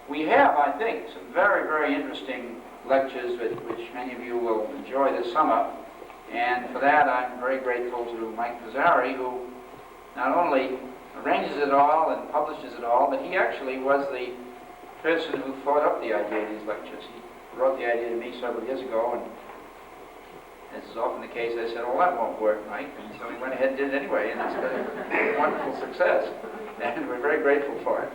We have, I think, some very, very interesting lectures which many of you will enjoy this summer. And for that, I'm very grateful to Mike Pizzari, who not only arranges it all and publishes it all, but he actually was the person who thought up the idea of these lectures. He wrote the idea to me several years ago, and as is often the case, I said, well, that won't work, Mike. And so he went ahead and did it anyway, and it's been a wonderful success. And we're very grateful for it.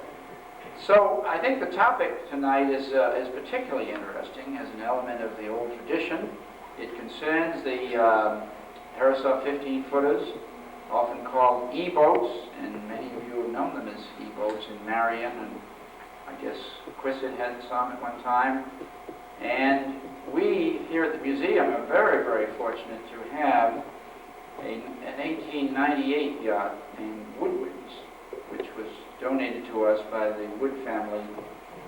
So I think the topic tonight is particularly interesting as an element of the old tradition. It concerns the Herreshoff 15-footers, often called E-boats, and many of you have known them as E-boats in Marion, and I guess Quissett had some at one time. And we here at the museum are very, very fortunate to have an 1898 yacht named Woodwinds, which was donated to us by the Wood family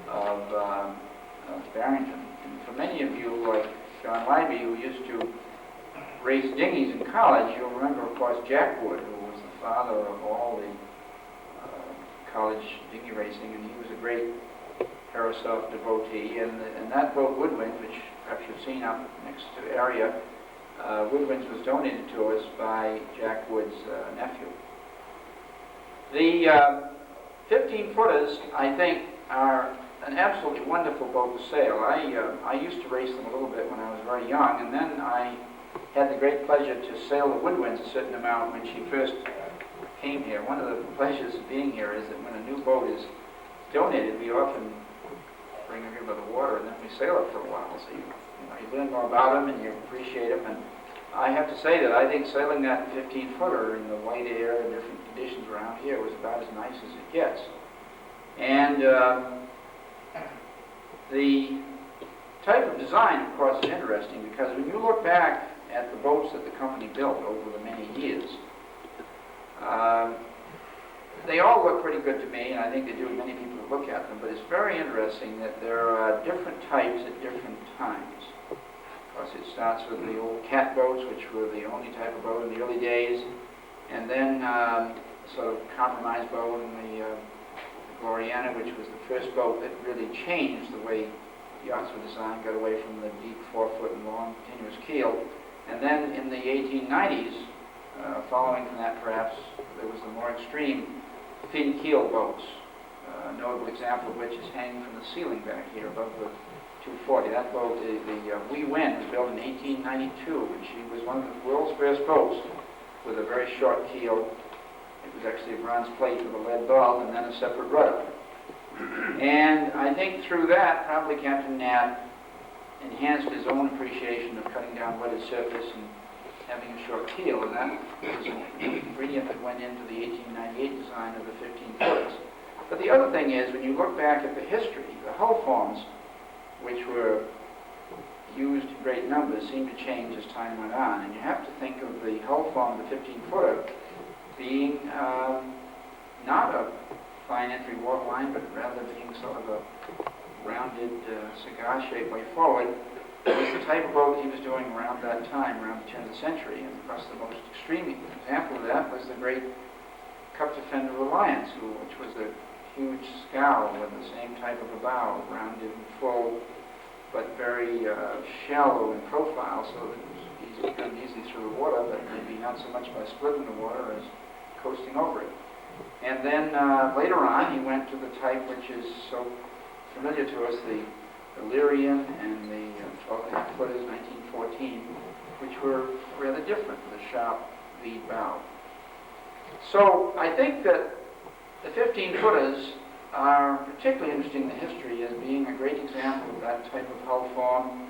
of Barrington. And for many of you, like John Libby, who used to race dinghies in college, you'll remember, of course, Jack Wood, who was the father of all the college dinghy racing, and he was a great Herreshoff devotee. And that boat, Woodwinds, which perhaps you've seen up next to the area, Woodwinds was donated to us by Jack Wood's nephew. The 15-footers, I think, are an absolutely wonderful boat to sail. I used to race them a little bit when I was very young, and then I had the great pleasure to sail the Woodwinds a certain amount when she first came here. One of the pleasures of being here is that when a new boat is donated, we often bring them here by the water, and then we sail it for a while. So you learn more about them, and you appreciate them. And I have to say that I think sailing that 15-footer in the white air and different conditions around here was about as nice as it gets. And the type of design, of course, is interesting, because when you look back at the boats that the company built over the many years, they all look pretty good to me, and I think they do to many people who look at them, but it's very interesting that there are different types at different times. Of course, it starts with the old cat boats, which were the only type of boat in the early days, and then sort of compromise boat in the Gloriana, which was the first boat that really changed the way yachts were designed, got away from the deep 4-foot and long continuous keel. And then in the 1890s, following from that perhaps, there was the more extreme fin keel boats. A notable example of which is hanging from the ceiling back here above the 240. That boat, the Wee Wind, was built in 1892, and she was one of the world's first boats with a very short keel. It was actually a bronze plate with a lead bulb and then a separate rudder. And I think through that, probably Captain Nat enhanced his own appreciation of cutting down wetted surface and having a short keel, and that was an ingredient that went into the 1898 design of the 15-footers. But the other thing is, when you look back at the history, the hull forms, which were used in great numbers, seemed to change as time went on. And you have to think of the hull form of the 15-footer being not a fine entry waterline, but rather being sort of a rounded cigar-shaped way forward. It was the type of boat he was doing around that time, around the turn of the century. And of course, the most extreme example of that was the great Cup Defender Reliance, which was a huge scow with the same type of a bow, rounded and full, but very shallow in profile, so that it was easy to come easily through the water, but maybe not so much by splitting the water as coasting over it. And then later on, he went to the type which is so familiar to us, the Illyrian and the 12.5-footers, 1914, which were rather different with a sharp lead bow. So I think that the 15-footers are particularly interesting in the history as being a great example of that type of hull form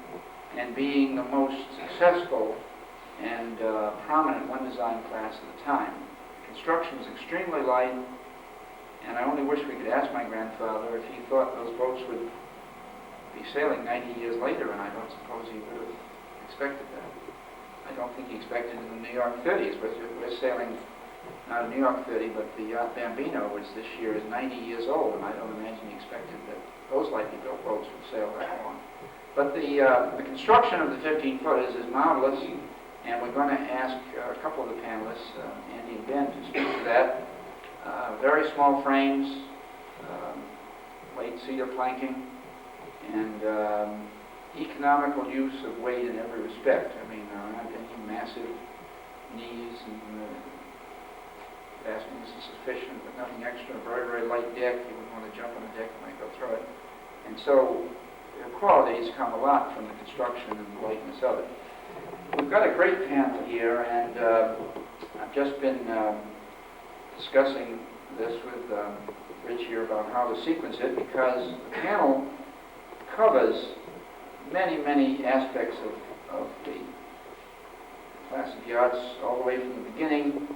and being the most successful and prominent one design class at the time. Construction was extremely light, and I only wish we could ask my grandfather if he thought those boats would be sailing 90 years later, and I don't suppose he would have expected that. I don't think he expected in the New York 30s. We're sailing, not a New York 30, but the yacht Bambino, which this year is 90 years old, and I don't imagine he expected that those lightly built boats would sail that long. But the construction of the 15-footers is marvelous, and we're going to ask a couple of the panelists, Andy and Ben, to speak to that. Very small frames, late cedar planking, and economical use of weight in every respect. I mean, there aren't any massive knees, and fastenings is sufficient, but nothing extra. A very, very light deck. You wouldn't want to jump on the deck and go through it. And so the qualities come a lot from the construction and the lightness of it. We've got a great panel here, and I've just been discussing this with Rich here about how to sequence it, because the panel covers many, many aspects of the class of yachts, all the way from the beginning,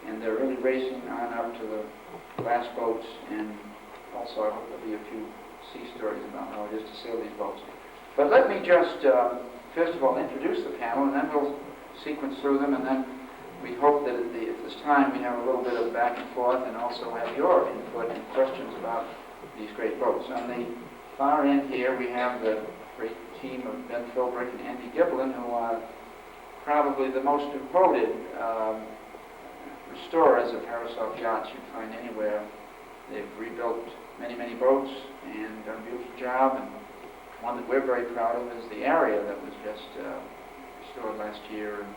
and they're really racing on up to the glass boats, and also I hope there'll be a few sea stories about how it is to sail these boats. But let me just, first of all, introduce the panel, and then we'll sequence through them, and then we hope that at this time we have a little bit of back and forth, and also have your input and questions about these great boats. On the far end here, we have the great team of Ben Philbrick and Andy Giblin, who are probably the most devoted restorers of Herreshoff yachts you'd find anywhere. They've rebuilt many, many boats and done a beautiful job, and one that we're very proud of is the area that was just restored last year, and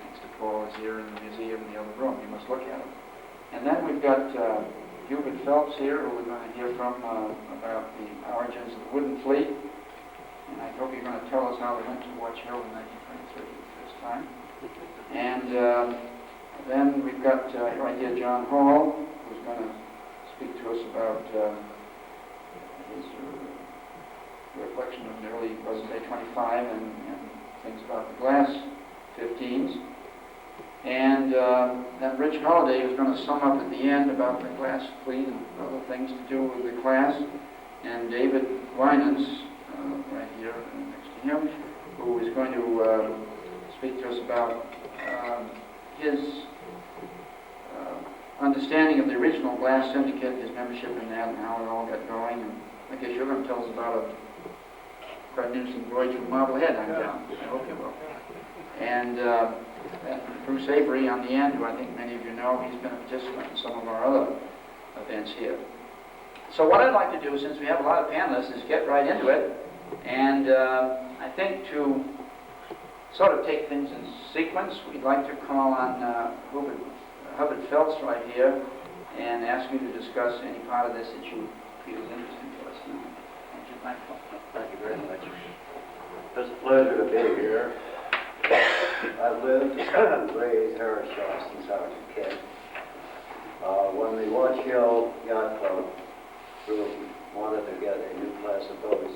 thanks to Paul is here in the museum in the other room. You must look at it. And then we've got Hubert Phelps here, who we're going to hear from about the origins of the wooden fleet, and I hope you're going to tell us how they went to Watch Hill in 1923 the first time. And then we've got right here John Hall, who's going to speak to us about his reflection of the early present day 25 and things about the glass 15s. And then Rich Holliday is going to sum up at the end about the glass fleet and other things to do with the class. And David Winans, right here next to him, who is going to speak to us about his understanding of the original glass syndicate, his membership in that, and how it all got going. And I guess you're going to tell us about a quite an interesting voyage from Marblehead on down. I hope you will. And Bruce Avery on the end, who I think many of you know, he's been a participant in some of our other events here. So what I'd like to do, since we have a lot of panelists, is get right into it. And I think to sort of take things in sequence, we'd like to call on Hubbard Phelps right here and ask you to discuss any part of this that you feel is interesting to us. Thank you very much. It's a pleasure to be here. I've lived and raised Herreshoff since I was a kid. When the Watch Hill Yacht Club group wanted to get a new class of boats,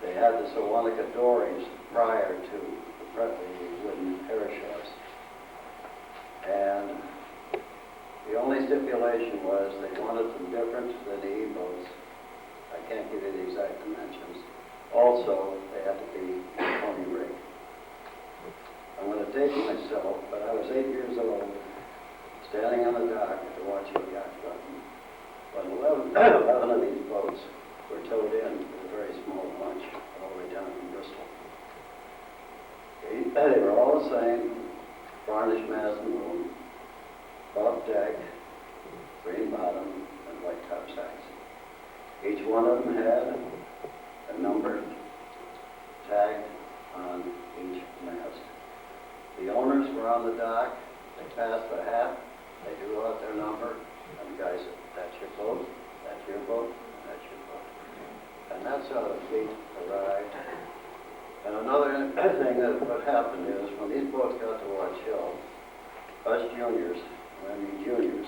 they had the Sawanica dories prior to the wooden Herreshoffs. And the only stipulation was they wanted them different than the E-boats. I can't give you the exact dimensions. Also, they had to be pony rig. I'm going to date myself, but I was 8 years old, standing on the dock at the Watch Hill Yacht Club. But 11 of these boats were towed in with a very small launch all the way down from Bristol. They were all the same: varnished mast and boom, buff deck, green bottom, and white top sides. Each one of them had a number tagged on each mast. The owners were on the dock. They passed the hat. They drew out their number, and the guy said, "That's your boat, that's your boat, that's your boat." And that's how the fleet arrived. And another thing that what happened is, when these boats got to Watch Hill, us juniors, when I mean juniors,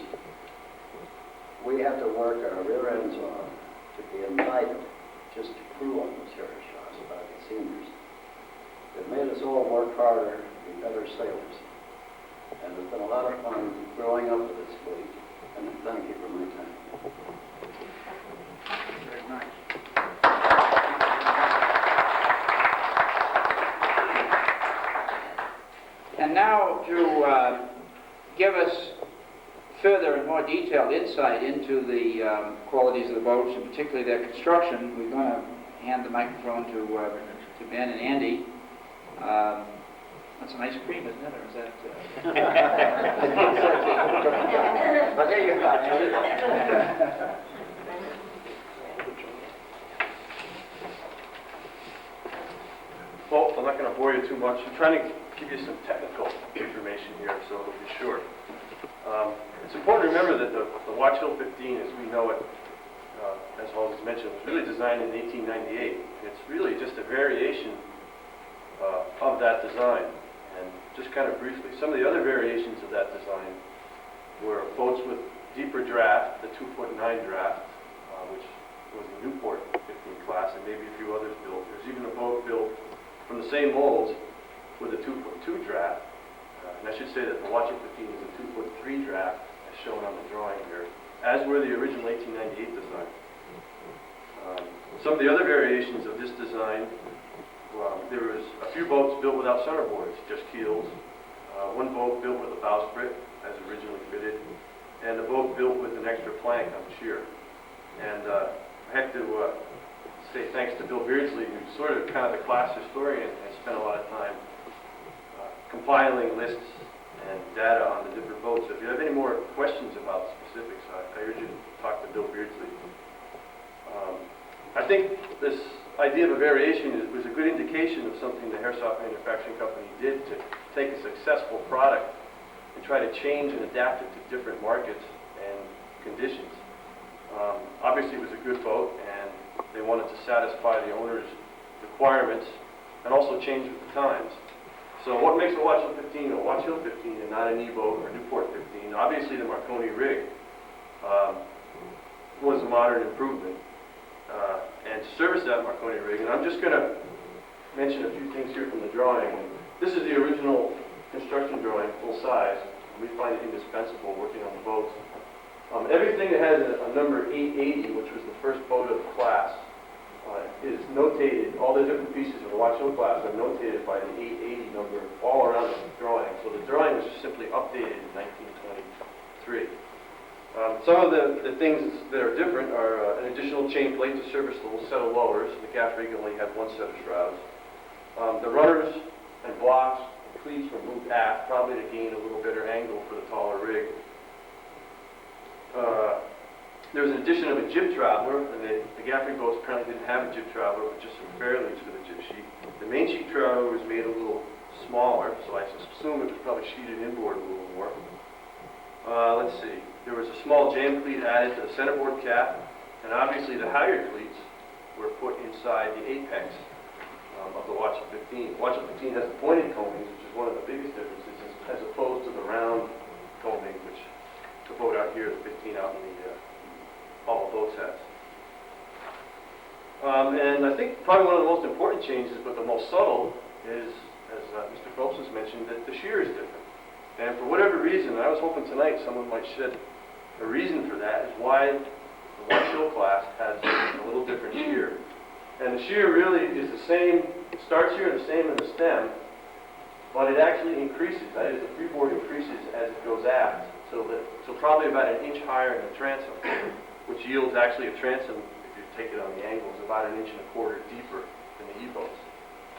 we had to work our rear ends off to be invited just to crew on those Herreshoffs by the seniors. It made us all work harder to be better sailors. And it's been a lot of fun growing up with this fleet. And thank you for my time. Very nice. And now to give us further and more detailed insight into the qualities of the boats, and particularly their construction, we're going to hand the microphone to Ben and Andy. That's an ice cream, isn't it? Or is that... I think so. But there you go. Well, I'm not going to bore you too much. I'm trying to give you some technical information here, so it'll be short. It's important to remember that the Watch Hill 15, as we know it, as always mentioned, was really designed in 1898. It's really just a variation of that design. And just kind of briefly, some of the other variations of that design were boats with deeper draft, the 2'9" draft, which was the Newport 15 class, and maybe a few others built. There's even a boat built from the same molds with a 2'2" draft. And I should say that the Watch Hill 15 is a 2'3" draft, as shown on the drawing here, as were the original 1898 design. Some of the other variations of this design, there was a few boats built without centerboards, just keels. One boat built with a bowsprit, as originally fitted, and a boat built with an extra plank on the sheer. And I have to say thanks to Bill Beardsley, who's sort of kind of the class historian and spent a lot of time compiling lists and data on the different boats. If you have any more questions about specifics, I urge you to talk to Bill Beardsley. I think this idea of a variation was a good indication of something the Herreshoff Manufacturing Company did to take a successful product and try to change and adapt it to different markets and conditions. Obviously, it was a good boat, and they wanted to satisfy the owner's requirements and also change with the times. So what makes a Watch Hill 15 a Watch Hill 15 and not a knee boat or Newport 15? Obviously, the Marconi rig was a modern improvement. And to service that Marconi rig, and I'm just going to mention a few things here from the drawing. This is the original construction drawing, full size. We find it indispensable working on the boats. Everything that has a number 880, which was the first boat of the class, is notated. All the different pieces of the Watch Hill class are notated by the 880 number all around the drawing. So the drawing was just simply updated in 1923. Some of the things that are different are an additional chain plate to service the whole set of lowers. The gaff rig only had one set of shrouds. The runners and blocks and cleats were moved aft, probably to gain a little better angle for the taller rig. There was an addition of a jib traveler, and the gaff rig boats apparently didn't have a jib traveler, but just some fairleads for the jib sheet. The main sheet traveler was made a little smaller, so I assume it was probably sheeted inboard a little more. Let's see. There was a small jam cleat added to the centerboard cap, and obviously the halyard cleats were put inside the apex of the Watch Hill 15. Watch Hill 15 has the pointed combings, which is one of the biggest differences, as opposed to the round combing, which the boat out here, the 15 out in the all boats has. And I think probably one of the most important changes, but the most subtle, is, as Mr. Phelps has mentioned, that the shear is different. And for whatever reason, I was hoping tonight someone might shed a reason for that, is why the Watch Hill class has a little different shear. And the shear really is the same, it starts here the same in the stem, but it actually increases. That is, the freeboard increases as it goes aft, so probably about an inch higher in the transom, which yields actually a transom, if you take it on the angle, is about 1.25 inches deeper than the E-boats.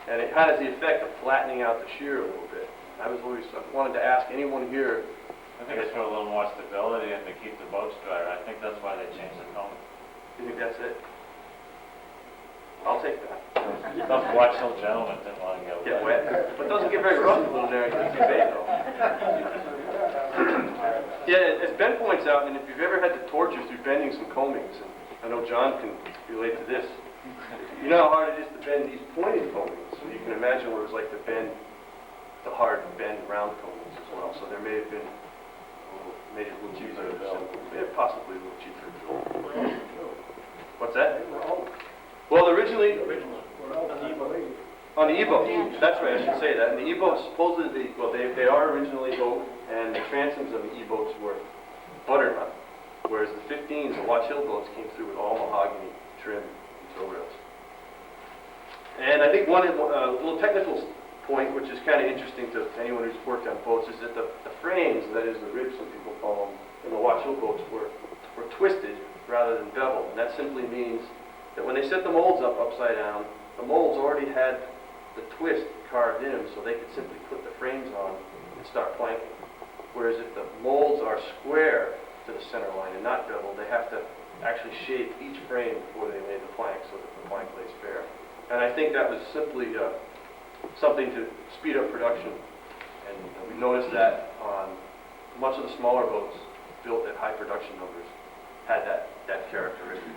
And it has the effect of flattening out the shear a little bit. I wanted to ask anyone here. I think it's for a little more stability and to keep the boats drier. I think that's why they changed the combing. You think that's it? I'll take that. Those Watch Hill gentlemen didn't want to Get wet. But it doesn't get very rough in Little Narragansett Bay, though. Yeah, as Ben points out, and if you've ever had to torture through bending some combings, and I know John can relate to this, you know how hard it is to bend these pointed combings. So you can imagine what it was like to bend the hard bend round combings as well. So there may have been made it a little cheaper to build. Yeah, possibly a little cheaper to build. What's that? Well, originally, On the E-boats, that's right, I should say that. And the E-boats supposedly, well, they are originally oak, and the transoms of the E-boats were butternut, whereas the 15s, the Watch Hill boats, came through with all mahogany trim and tow rails. And I think one little technical point, which is kind of interesting to anyone who's worked on boats, is that the frames, that is the ribs, some people call them, in the Watch Hill boats were twisted rather than beveled. And that simply means that when they set the molds up upside down, the molds already had the twist carved in them, so they could simply put the frames on and start planking. Whereas if the molds are square to the center line and not beveled, they have to actually shape each frame before they lay the plank so that the plank lays fair. And I think that was simply something to speed up production. And we noticed that on much of the smaller boats built at high production numbers had that characteristic.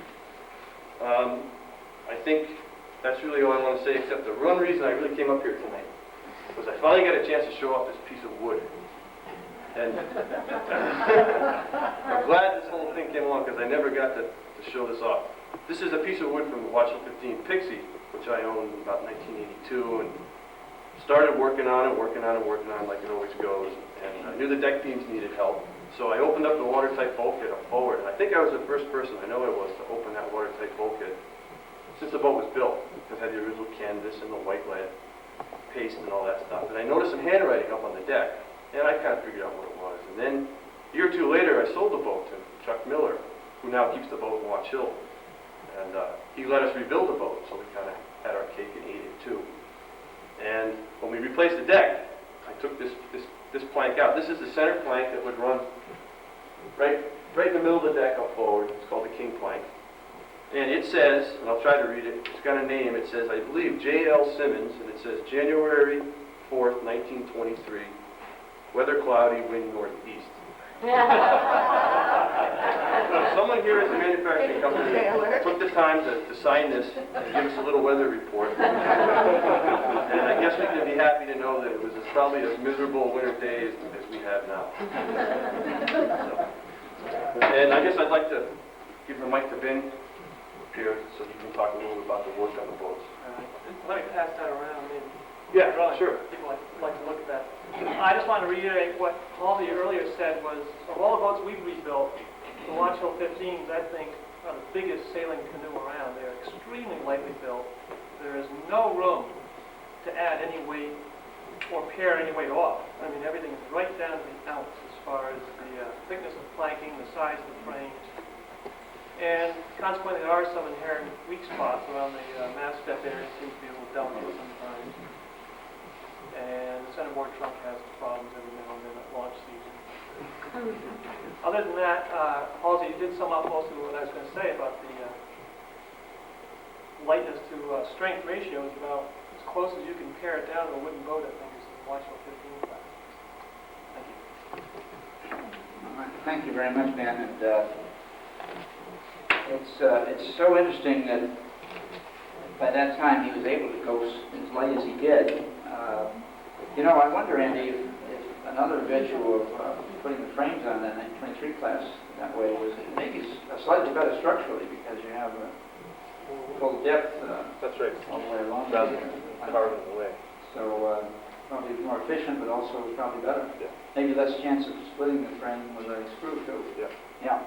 I think that's really all I want to say, except the one reason I really came up here tonight was I finally got a chance to show off this piece of wood. And I'm glad this whole thing came along because I never got to show this off. This is a piece of wood from the Watch Hill 15 Pixie, which I owned about 1982, and started working on it like it always goes. And I knew the deck beams needed help, so I opened up the watertight bulkhead up forward. And I think I was the first person, I know I was, to open that watertight bulkhead since the boat was built. It had the original canvas and the white lead paste and all that stuff. And I noticed some handwriting up on the deck, and I kind of figured out what it was. And then a year or two later, I sold the boat to Chuck Miller, who now keeps the boat in Watch Hill. And he let us rebuild the boat, so we kind of had our cake and ate it too. And when we replaced the deck, I took this plank out. This is the center plank that would run right in the middle of the deck up forward. It's called the king plank. And it says, and I'll try to read it, it's got a name. It says, I believe, J.L. Simmons, and it says January 4th, 1923, weather cloudy, wind northeast. Someone here at the manufacturing company took the time to sign this and give us a little weather report. And I guess we can be happy to know that it was probably as miserable a winter day as we have now. And I guess I'd like to give the mic to Ben here so he can talk a little bit about the work on the boats. Let me pass that around. Yeah, Really, sure. people like to look at that. I just want to reiterate what Halsey earlier said was, of all the boats we've rebuilt, the Watch Hill 15s, I think, are the biggest sailing canoe around. They're extremely lightly built. There is no room to add any weight or pare any weight off. I mean, everything is right down to the ounce as far as the thickness of planking, the size of the frames. And consequently, there are some inherent weak spots around the mast step area. It seems to be a little delicate sometimes. And the centerboard trunk has problems every now and then at launch season. Other than that, Halsey, you did sum up most of what I was going to say about the lightness to strength ratio is about as close as you can pare it down to a wooden boat, I think, is the Watch Hill 15 class. Thank you. All right. Thank you very much, Dan. And it's so interesting that by that time he was able to go as light as he did. I wonder, Andy, if another virtue of putting the frames on that 23 class that way was it make it slightly better structurally because you have a full depth That's right. all the way along. Rather than carving the way. So probably more efficient, but also probably better. Yeah. Maybe less chance of splitting the frame with a screw too. Yeah. Yeah.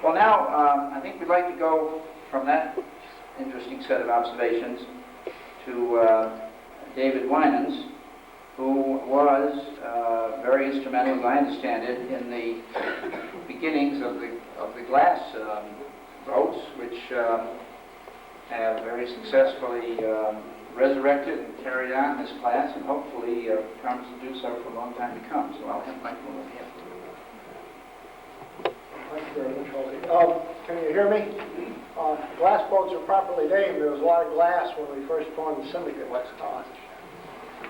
Well, now I think we'd like to go from that interesting set of observations to David Winans, who was very instrumental, as I understand it, in the beginnings of the glass boats, which have very successfully resurrected and carried on this class, and hopefully promise to do so for a long time to come. So I'll have Mike over here. Thank you very much, Halsey. Can you hear me? Glass boats are properly named. There was a lot of glass when we first formed the syndicate.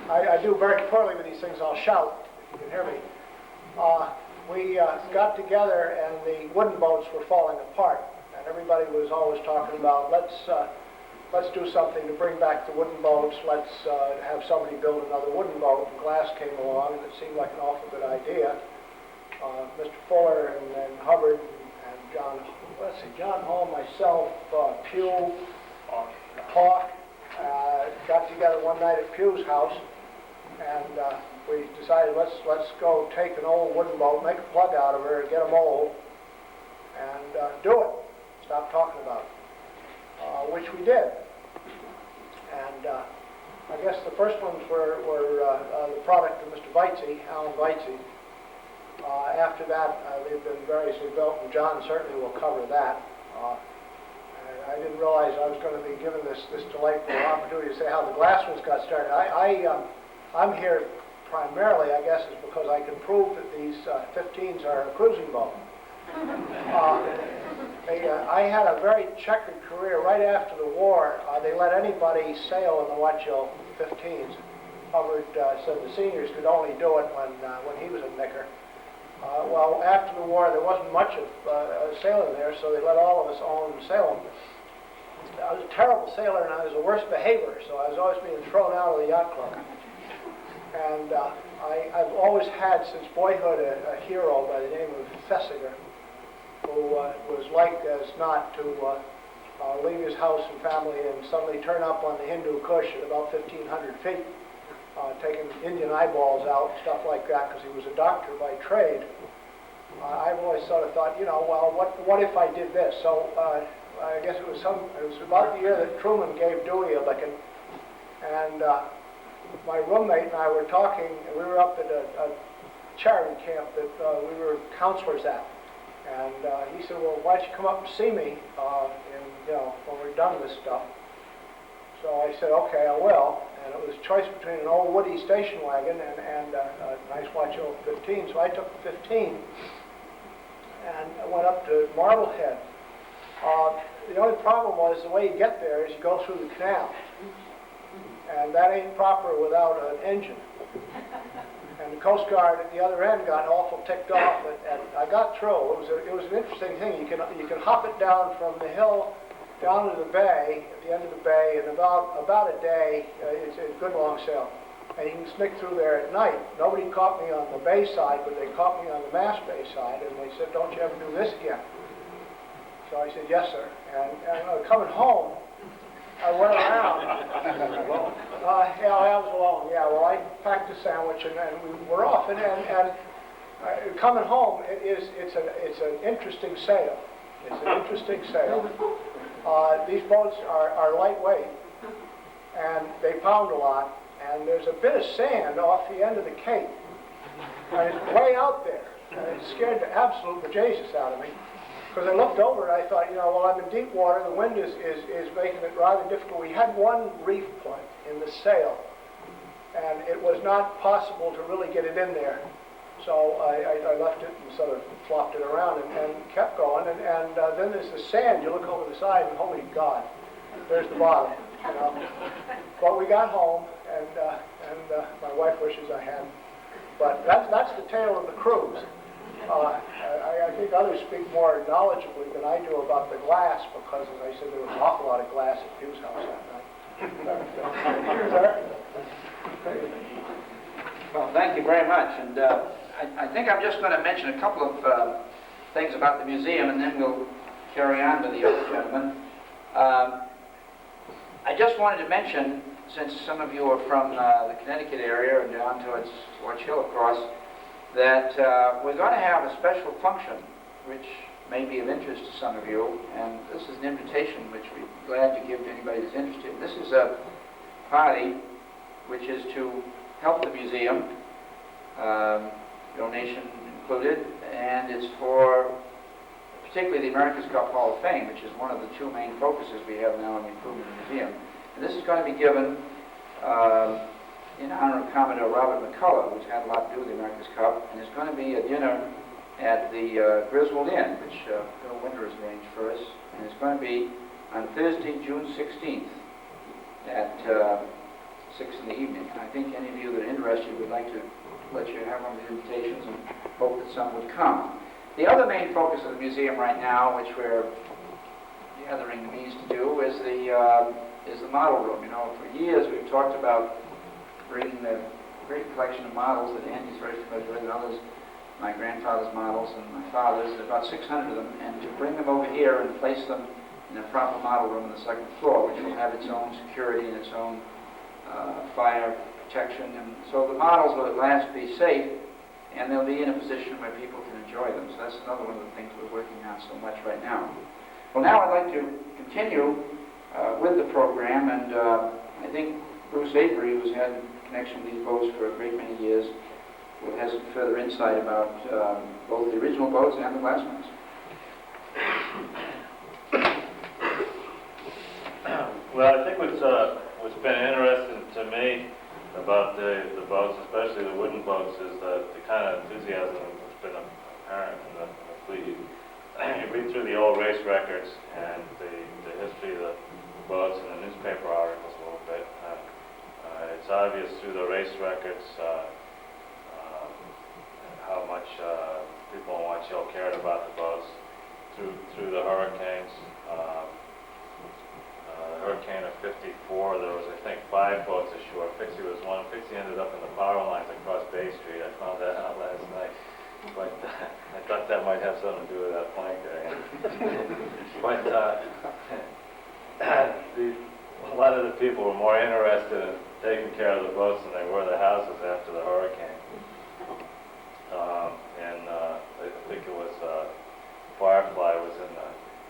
I do very poorly with these things. I'll shout if you can hear me. We got together and the wooden boats were falling apart. And everybody was always talking about, let's do something to bring back the wooden boats. Let's have somebody build another wooden boat. And glass came along and it seemed like an awful good idea. Mr. Fuller and Hubbard and John Hall, myself, Pugh, Hawk, got together one night at Pugh's house, and we decided let's go take an old wooden boat, make a plug out of her, get a mold, and do it. Stop talking about it, which we did. And I guess the first ones were the product of Mr. Weitze, Alan Weitze. After that, they've been variously built, and John certainly will cover that. I didn't realize I was going to be given this delightful opportunity to say how the glass ones got started. I'm here primarily, I guess, is because I can prove that these 15s are a cruising boat. I had a very checkered career. Right after the war, they let anybody sail in the Watch Hill 15s. Hubbard said the seniors could only do it when he was a knicker. Well, after the war, there wasn't much of sailing there, so they let all of us own sail them. I was a terrible sailor, and I was the worst behavior, so I was always being thrown out of the yacht club. And I've always had, since boyhood, a hero by the name of Thesiger, who was like as not to leave his house and family and suddenly turn up on the Hindu Kush at about 1,500 feet, taking Indian eyeballs out and stuff like that, because he was a doctor by trade. I've always sort of thought, well, what if I did this? So I guess it was about the year that Truman gave Dewey a licking, and my roommate and I were talking, and we were up at a charity camp that we were counselors at. And he said, well, why don't you come up and see me when we're done with this stuff. So I said, okay, I will. And it was a choice between an old Woody station wagon and a nice Watch Hill 15. So I took the 15 and I went up to Marblehead. The only problem was the way you get there is you go through the canal. And that ain't proper without an engine. And the Coast Guard at the other end got awful ticked off, and I got through. It was an interesting thing. You can hop it down from the hill down to the bay, at the end of the bay, in about a day. It's a good long sail. And you can sneak through there at night. Nobody caught me on the bay side, but they caught me on the mast bay side, and they said, don't you ever do this again. So I said, yes, sir. And coming home, I went around. Yeah, I was alone. Yeah, well, I packed a sandwich and we were off. And coming home, it's an interesting sail. It's an interesting sail. These boats are lightweight, and they pound a lot. And there's a bit of sand off the end of the cape, and it's way out there. And it scared the absolute bejesus out of me. Because I looked over and I thought, well, I'm in deep water, the wind is making it rather difficult. We had one reef point in the sail, and it was not possible to really get it in there. So I left it and sort of flopped it around and kept going. And then there's the sand. You look over the side and holy God, there's the bottom. But we got home, and my wife wishes I hadn't. But that's the tale of the cruise. I think others speak more knowledgeably than I do about the glass, because, as I said, there was an awful lot of glass at Pugh's house that night. Well, thank you very much. And I think I'm just going to mention a couple of things about the museum, and then we'll carry on to the other gentlemen. I just wanted to mention, since some of you are from the Connecticut area and down towards Watch Hill, of course, that we're going to have a special function which may be of interest to some of you, and this is an invitation which we're glad to give to anybody who's interested. This is a party which is to help the museum, donation included, and it's for particularly the America's Cup Hall of Fame, which is one of the two main focuses we have now in the improvement of the museum. And this is going to be given in honor of Commodore Robert McCullough, who's had a lot to do with the America's Cup, and it's going to be a dinner at the Griswold Inn, which Bill Winter has arranged for us, and it's going to be on Thursday, June 16th at 6 in the evening. I think any of you that are interested would like to let you have one of the invitations and hope that some would come. The other main focus of the museum right now, which we're gathering the means to do, is the model room. For years we've talked about bringing the great collection of models that Andy's very familiar with, and others, my grandfather's models and my father's, about 600 of them, and to bring them over here and place them in a proper model room on the second floor, which will have its own security and its own fire protection. And so the models will at last be safe, and they'll be in a position where people can enjoy them. So that's another one of the things we're working on so much right now. Well, now I'd like to continue with the program, and I think Bruce Avery, who's had a connection with these boats for a great many years, will have some further insight about both the original boats and the glass ones. Well, I think what's been interesting to me about the boats, especially the wooden boats, is the kind of enthusiasm that's been apparent in the fleet. You read through the old race records and the history of the boats and the newspaper articles a little bit. It's obvious through the race records how much people in Watch Hill cared about the boats. Through the hurricanes. Hurricane of '54, there was, I think, 5 boats ashore. Pixie was one. Pixie ended up in the power lines across Bay Street. I found that out last night. But I thought that might have something to do with that plank there. But a lot of the people were more interested in taking care of the boats than they were the houses after the hurricane. I think it was Firefly was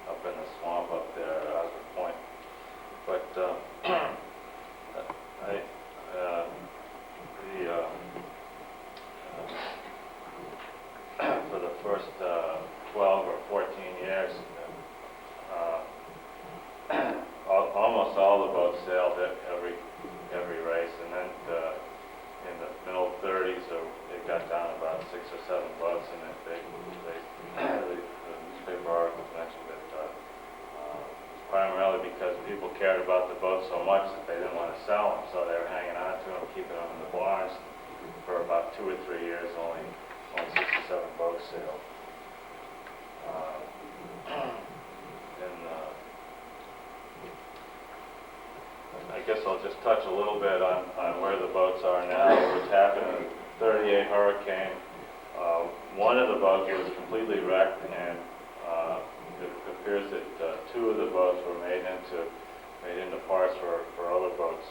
up in the swamp up there at Oscar Point. But for the first 12 or 14 years, almost all the boats sailed at every race, and then in the middle 30s, it got down about 6 or 7 boats, and the newspaper articles mentioned that primarily because people cared about the boats so much that they didn't want to sell them, so they were hanging on to them, keeping them in the barns. For about 2 or 3 years, only 6 or 7 boats sailed. I guess I'll just touch a little bit on where the boats are now, what's happened in the '38 hurricane. One of the boats was completely wrecked, and it appears that 2 of the boats were made into parts for other boats.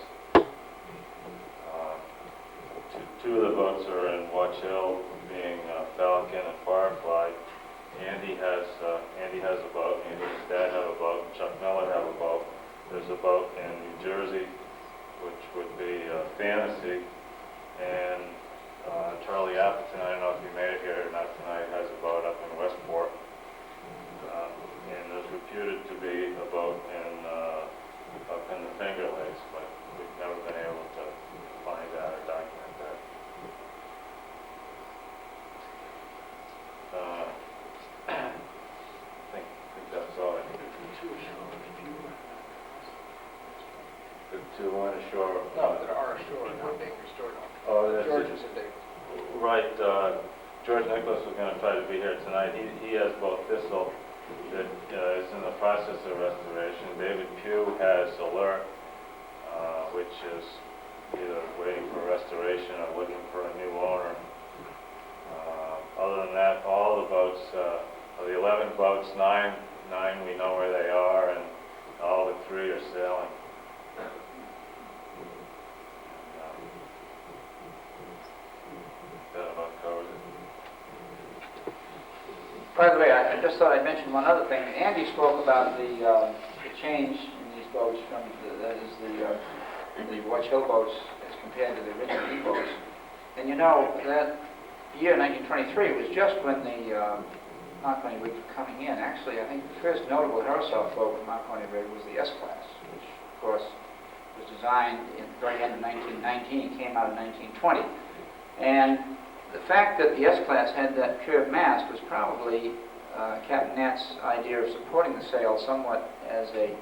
2 of the boats are in Watch Hill, being Falcon and Firefly. Andy has a boat. Andy's dad have a boat. Chuck Miller have a boat. There's a boat in New Jersey, which would be Fantasy, and Charlie Appleton, I don't know if he made it here or not tonight, has a boat up in Westport. And there's reputed to be a boat up in the Finger Lakes, but we've never been able to find that or document that. I think that's all. The 2 on ashore. No, there are ashore, not being restored. Oh, that's George it. is a big. Right, George Nicholas was going to try to be here tonight. He has both Thistle that is in the process of restoration. David Pugh has Alert, which is either waiting for restoration or looking for a new owner. Other than that, all the boats, of the 11 boats, 9 we know where they are, and all but 3 are sailing. That about covers it. By the way, I just thought I'd mention one other thing. Andy spoke about the change in these boats from the Watch Hill boats as compared to the original E-boats. And you know, that year, 1923, was just when the Marconi rigs were coming in. Actually, I think the first notable Herreshoff boat with Marconi rig was the S-Class, which, of course, was designed in the very end of 1919 and came out in 1920. And the fact that the S-Class had that curved mast was probably Captain Nat's idea of supporting the sail somewhat as a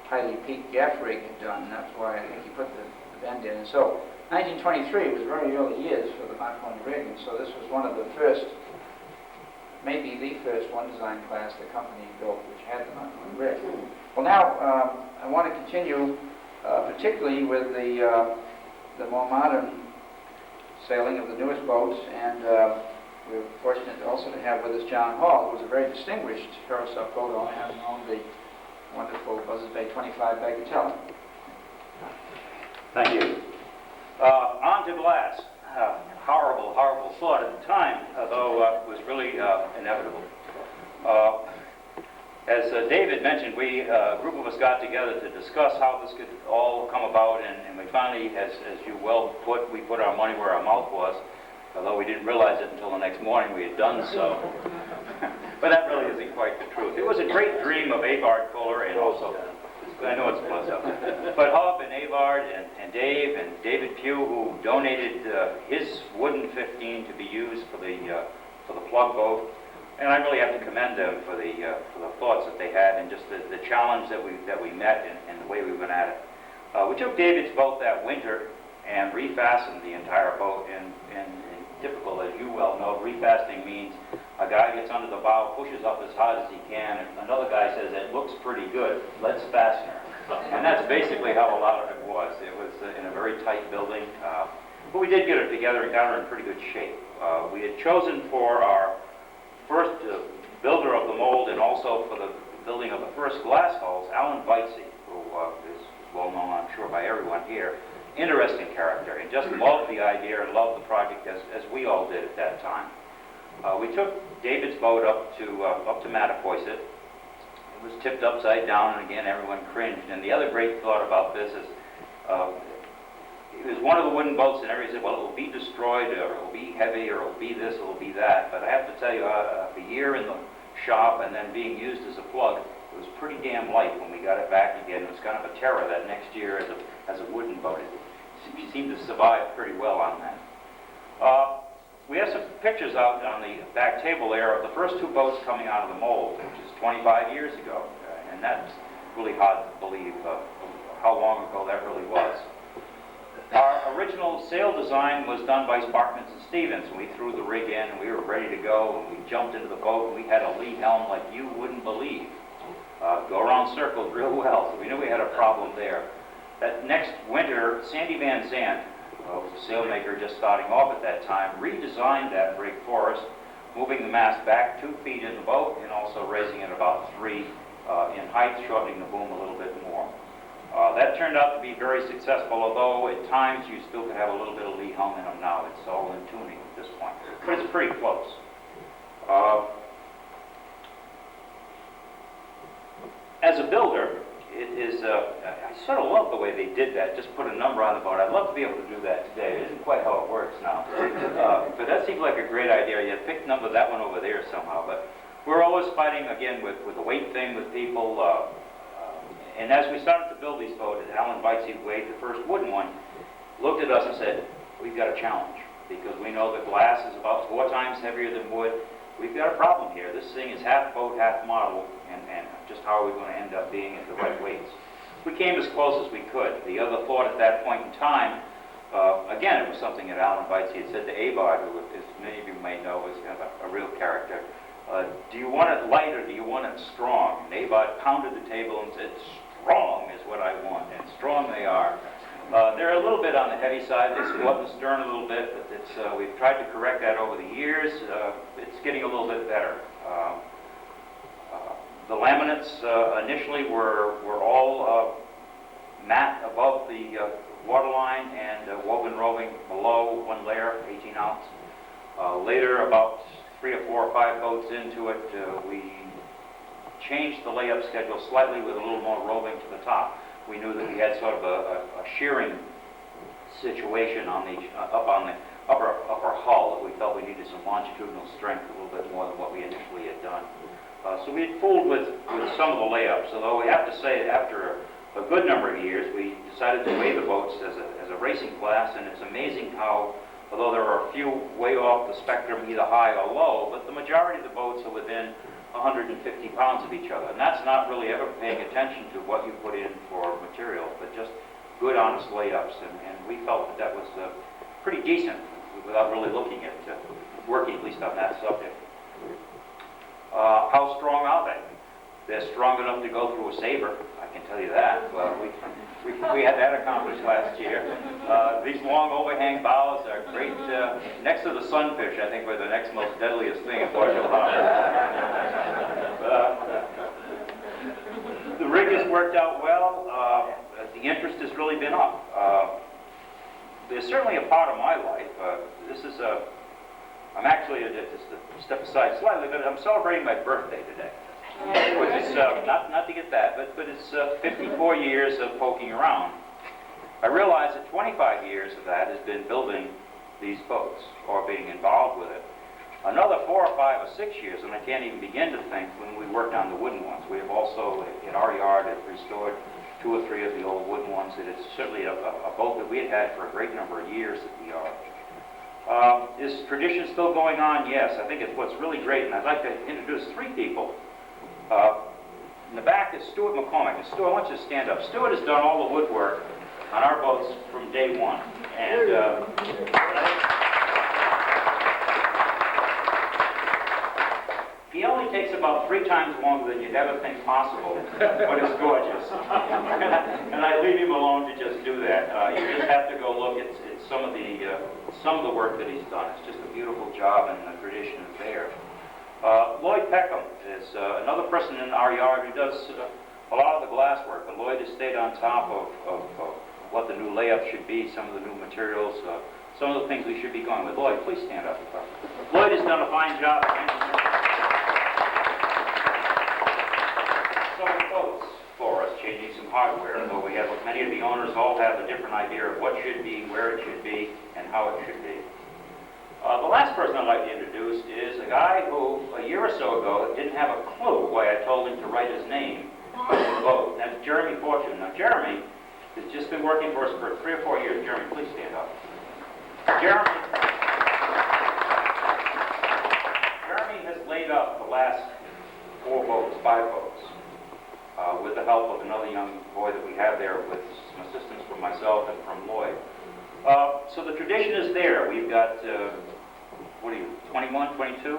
highly peaked gaff rig had done, and that's why I think he put the bend in. And so 1923 was very early years for the Marconi rig, and so this was one of the first, maybe the first one-design class the company built which had the Marconi rig. Well, now I want to continue particularly with the more modern sailing of the newest boats, and we're fortunate also to have with us John Hall, who was a very distinguished Herreshoff boat owner, having owned the wonderful Buzzards Bay 25 bagatelle. Thank you. On to glass. Horrible, horrible thought at the time, although it was really inevitable. As David mentioned, a group of us got together to discuss how this could all come about, and we finally, as you well put, we put our money where our mouth was, although we didn't realize it until the next morning we had done so. But that really isn't quite the truth. It was a great dream of Avard Fuller, and also, I know it's close up, but Hub and Avard and Dave and David Pugh, who donated his wooden 15 to be used for the plug boat. And I really have to commend them for the thoughts that they had and just the challenge that we met and the way we went at it. We took David's boat that winter and refastened the entire boat. And typical, as you well know, refasting means a guy gets under the bow, pushes up as hard as he can, and another guy says, "It looks pretty good, let's fasten her." And that's basically how a lot of it was. It was in a very tight building, but we did get it together and got her in pretty good shape. We had chosen for our first builder of the mold and also for the building of the first glass hulls, Alan Weitze, who is well known, I'm sure, by everyone here. Interesting character, and just loved the idea and loved the project as we all did at that time. We took David's boat up to Mattapoisett. It was tipped upside down, and again, everyone cringed. And the other great thought about this is, it was one of the wooden boats, and everybody said, well, it will be destroyed, or it will be heavy, or it will be this, or it will be that. But I have to tell you, a year in the shop and then being used as a plug, it was pretty damn light when we got it back again. It was kind of a terror that next year as a wooden boat. It seemed to survive pretty well on that. We have some pictures out on the back table there of the first two boats coming out of the mold, which is 25 years ago. And that's really hard to believe how long ago that really was. Our original sail design was done by Sparkmans and Stevens. We threw the rig in, and we were ready to go, and we jumped into the boat, and we had a lee helm like you wouldn't believe. Go around circles real well, so we knew we had a problem there. That next winter, Sandy Van Zandt, who was a sailmaker just starting off at that time, redesigned that rig for us, moving the mast back 2 feet in the boat and also raising it about 3 in height, shortening the boom a little bit more. That turned out to be very successful, although at times you still could have a little bit of lee helm in them now. It's all in tuning at this point, but it's pretty close. As a builder, it is, I sort of love the way they did that, just put a number on the boat. I'd love to be able to do that today. It isn't quite how it works now. But that seems like a great idea. You picked number that one over there somehow. But we're always fighting, again, with the weight thing with people. And as we started to build these boats, Alan Weitze, who weighed the first wooden one, looked at us and said, we've got a challenge, because we know that glass is about 4 times heavier than wood. We've got a problem here. This thing is half boat, half model, and just how are we going to end up being at the right weights? We came as close as we could. The other thought at that point in time, again, it was something that Alan Weitze had said to Avard, who, as many of you may know, is kind of a real character. Do you want it light or do you want it strong? And Avard pounded the table and said, strong is what I want, and strong they are. They're a little bit on the heavy side. They go up the stern a little bit, but we've tried to correct that over the years. It's getting a little bit better. The laminates initially were all matte above the waterline and woven roving below 1 layer, 18 ounce. Later, about 3 or 4 or 5 boats into it, we changed the layup schedule slightly with a little more roving to the top. We knew that we had sort of a shearing situation on the up on the upper hull, that we felt we needed some longitudinal strength a little bit more than what we initially had done. So we had fooled with some of the layups, although we have to say after a good number of years we decided to weigh the boats as a racing class, and it's amazing how, although there are a few way off the spectrum, either high or low, but the majority of the boats are within 150 pounds of each other. And that's not really ever paying attention to what you put in for material, but just good, honest layups. And we felt that was pretty decent without really looking at working, at least on that subject. How strong are they? They're strong enough to go through a saber, I can tell you that. We had that accomplished last year. These long overhang bows are great. Next to the sunfish, I think, were the next most deadliest thing in Marshall Harbor. The rig has worked out well. The interest has really been up. There's certainly a part of my life. I'm actually, just to step aside slightly, but I'm celebrating my birthday today. Which is, not to get that, but it's 54 years of poking around. I realize that 25 years of that has been building these boats or being involved with it. Another 4 or 5 or 6 years, and I can't even begin to think when we worked on the wooden ones. We have also, in our yard, have restored 2 or 3 of the old wooden ones. It is certainly a boat that we had had for a great number of years at the yard. Is tradition still going on? Yes. I think it's what's really great, and I'd like to introduce 3 people. In the back is Stuart McCormick. Stuart, I want you to stand up. Stuart has done all the woodwork on our boats from day one. And he only takes about 3 times longer than you'd ever think possible, but it's gorgeous. And I leave him alone to just do that. You just have to go look at some of the work that he's done. It's just a beautiful job, and the tradition is there. Lloyd Peckham is another person in our yard who does a lot of the glass work. But Lloyd has stayed on top of what the new layup should be, some of the new materials, some of the things we should be going with. Lloyd, please stand up. Lloyd has done a fine job. Boats for us, changing some hardware, although we have, many of the owners all have a different idea of what should be, where it should be, and how it should be. The last person I'd like to introduce is a guy who, a year or so ago, didn't have a clue why I told him to write his name on the boat. That's Jeremy Fortune. Now, Jeremy has just been working for us for 3 or 4 years. Jeremy, please stand up. Jeremy has laid up the last 4 boats, 5 boats. With the help of another young boy that we have there, with some assistance from myself and from Lloyd. So the tradition is there. We've got, 21, 22?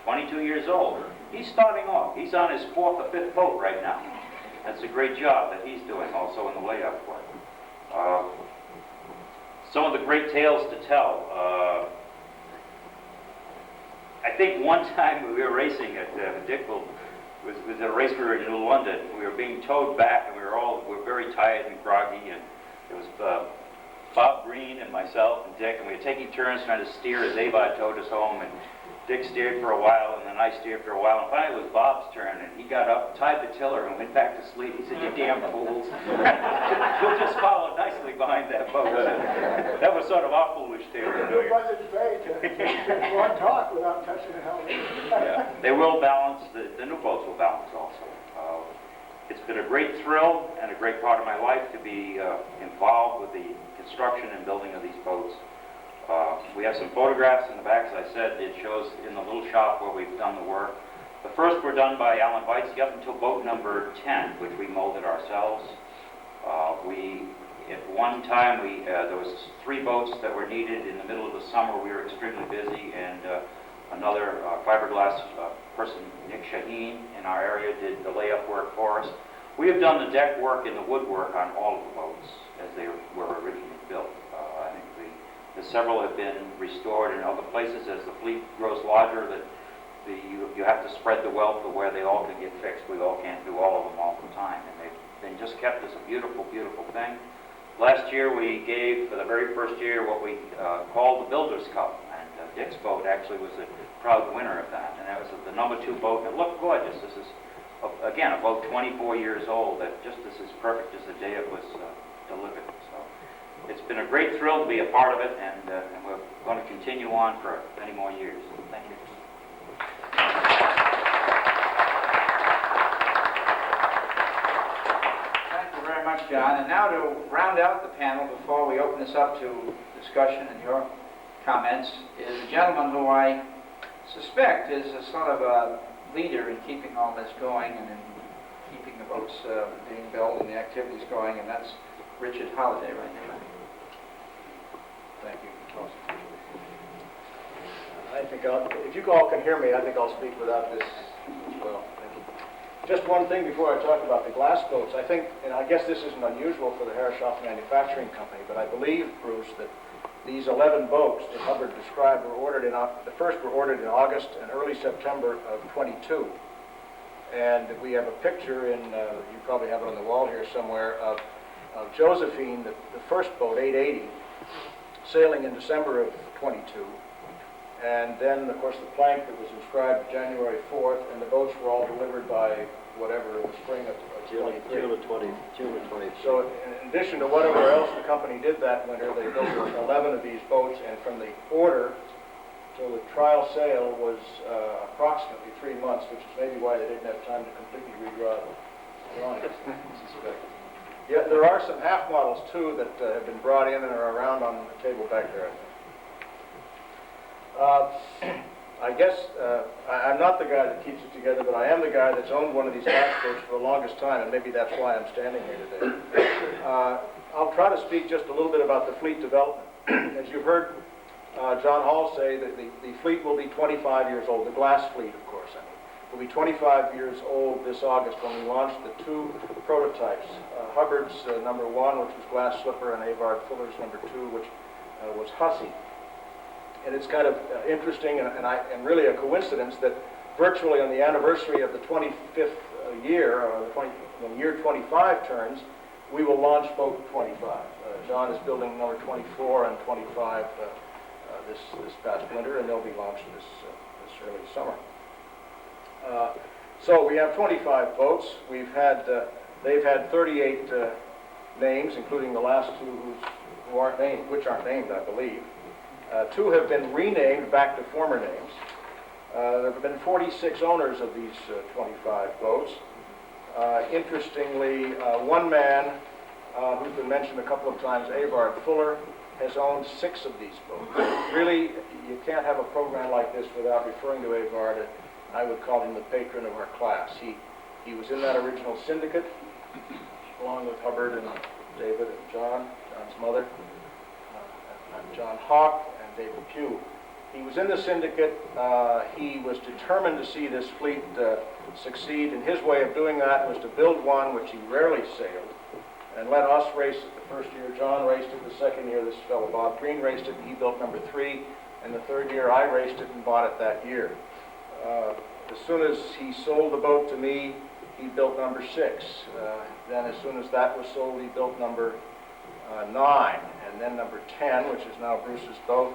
22 years old. He's starting off. He's on his 4th or 5th boat right now. That's a great job that he's doing also in the layup work. Some of the great tales to tell. I think one time we were racing at Dickville. It was a race we were in New London. We were being towed back, and we were very tired and groggy, and it was Bob Green and myself and Dick, and we were taking turns trying to steer as Avod towed us home, and Dick steered for a while, and then I steered for a while, and finally it was Bob's turn, and he got up, tied the tiller, and went back to sleep. He said, "You damn fools. You'll just follow nicely behind that boat." That was sort of our foolish tale. It wasn't great to go and talk without touching the helmet. Yeah, they will balance, the new boats will balance also. It's been a great thrill and a great part of my life to be involved with the construction and building of these boats. We have some photographs in the back, as I said. It shows in the little shop where we've done the work. The first were done by Alan Weitz up until boat number 10, which we molded ourselves. At one time, there was 3 boats that were needed in the middle of the summer. We were extremely busy, and another fiberglass person, Nick Shaheen, in our area, did the layup work for us. We have done the deck work and the woodwork on all of the boats as they were originally built. I think several have been restored in other places. As the fleet grows larger, that you have to spread the wealth of where they all can get fixed. We all can't do all of them all the time, and they've been just kept as a beautiful, beautiful thing. Last year we gave, for the very first year, what we called the Builder's Cup, and Dick's boat actually was a proud winner of that, and that was the number 2 boat. It looked gorgeous. This is, again, a boat 24 years old that just is as perfect as the day it was delivered. So it's been a great thrill to be a part of it, and we're going to continue on for many more years. Thank you. Thank you very much, John. And now to round out the panel before we open this up to discussion and your comments is a gentleman who I suspect is a sort of a leader in keeping all this going and in keeping the boats being built and the activities going, and that's Richard Holliday right there. Thank you. I think if you all can hear me, I think I'll speak without this as well. Thank you. Just one thing before I talk about the glass boats. I think, and I guess this isn't unusual for the Herreshoff Manufacturing Company, but I believe, Bruce, that these 11 boats that Hubbard described were ordered the first were ordered in August and early September of 22. And we have a picture in, you probably have it on the wall here somewhere, of Josephine, the first boat, 880, sailing in December of 22. And then, of course, the plank that was inscribed January 4th, and the boats were all delivered by whatever, in the spring of 23. June of 23. So in addition to whatever else the company did that winter, they built 11 of these boats, and from the order till the trial sail was approximately 3 months, which is maybe why they didn't have time to completely redraw the drawings, I suspect. Yeah, there are some half models too that have been brought in and are around on the table back there, I think. I guess I'm not the guy that keeps it together, but I am the guy that's owned one of these hatch boats for the longest time, and maybe that's why I'm standing here today. I'll try to speak just a little bit about the fleet development. As you've heard John Hall say, that the fleet will be 25 years old, the glass fleet, of course, I mean, will be 25 years old this August when we launch the 2 prototypes. Hubbard's number 1, which was Glass Slipper, and Avard Fuller's number 2, which was Hussey. And it's kind of interesting and really a coincidence that virtually on the anniversary of the 25th year, or when year 25 turns, we will launch boat 25. John is building number 24 and 25 this past winter, and they'll be launched this early summer. So we have 25 boats. They've had 38 names, including the last 2 who aren't named, which aren't named, I believe. 2 have been renamed back to former names. There have been 46 owners of these 25 boats. Interestingly, one man who's been mentioned a couple of times, Avard Fuller, has owned 6 of these boats. Really, you can't have a program like this without referring to Avard. I would call him the patron of our class. He was in that original syndicate, along with Hubbard and David and John's mother, John Hawk and David Pugh. He was in the syndicate. He was determined to see this fleet succeed, and his way of doing that was to build one which he rarely sailed, and let us race it the first year. John raced it the second year. This fellow Bob Green raced it, and he built number 3. And the third year I raced it and bought it that year. As soon as he sold the boat to me, he built number 6. Then as soon as that was sold, he built number 9, and then number 10, which is now Bruce's boat.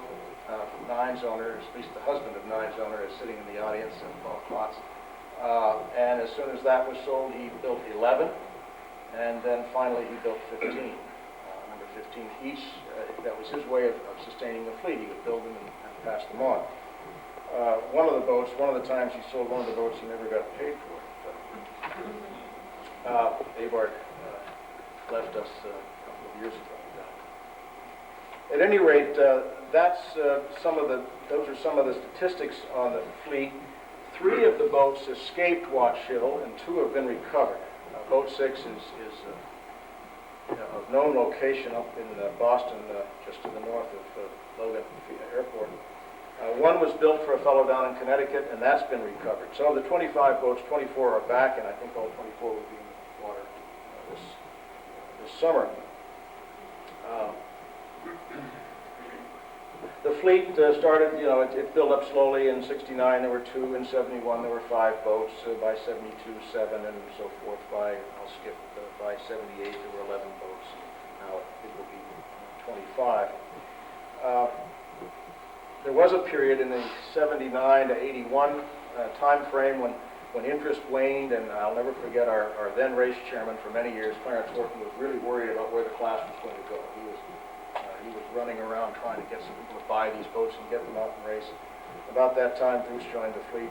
Nine's owner, at least the husband of Nine's owner, is sitting in the audience, and Paul Klotz. And as soon as that was sold, he built 11, and then finally he built 15. Number 15 each. That was his way of sustaining the fleet. He would build them and pass them on. One of the times he sold one of the boats, he never got paid for it. Avard left us a couple of years ago. At any rate, those are some of the statistics on the fleet. 3 of the boats escaped Watch Hill, and 2 have been recovered. Boat 6 is of known location up in Boston, just to the north of Logan Airport. One was built for a fellow down in Connecticut, and that's been recovered. So of the 25 boats, 24 are back, and I think all 24 will be in the water this summer. The fleet started, it built up slowly. In 69 there were 2, in 71 there were 5 boats, by 72, 7, and so forth. By 78 there were 11 boats. Now it will be 25. There was a period in the 79 to 81 time frame when interest waned, and I'll never forget our then race chairman for many years, Clarence Horton, was really worried about where the class was going to go. He was running around trying to get some people to buy these boats and get them out and race. About that time, Bruce joined the fleet.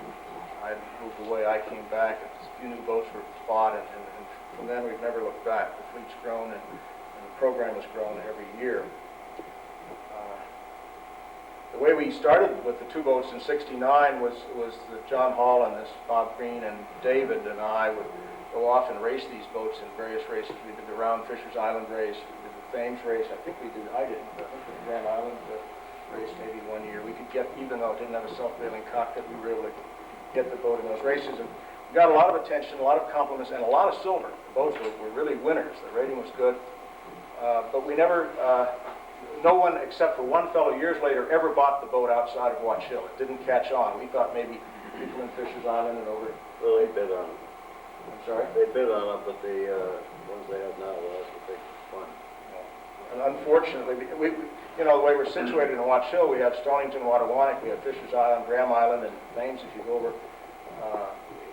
I moved away. I came back. A few new boats were bought, and from then we've never looked back. The fleet's grown, and the program has grown every year. The way we started with the 2 boats in 69 was that John Hall and this Bob Green and David and I would go off and race these boats in various races. We did the Round Fisher's Island race, we did the Thames race. I think the Grand Island race maybe one year. We could get, even though it didn't have a self-bailing cockpit, we were able to get the boat in those races. And we got a lot of attention, a lot of compliments, and a lot of silver. The boats were really winners. The rating was good. But we never... no one, except for one fellow years later, ever bought the boat outside of Watch Hill. It didn't catch on. We thought maybe people in Fisher's Island and over. Well, they bid on it. I'm sorry? They bid on them, but the ones they have now, well, that's what they want. And unfortunately, the way we're situated in Watch Hill, we have Stonington, Wattawanek, we have Fisher's Island, Graham Island, and Thames if you go over.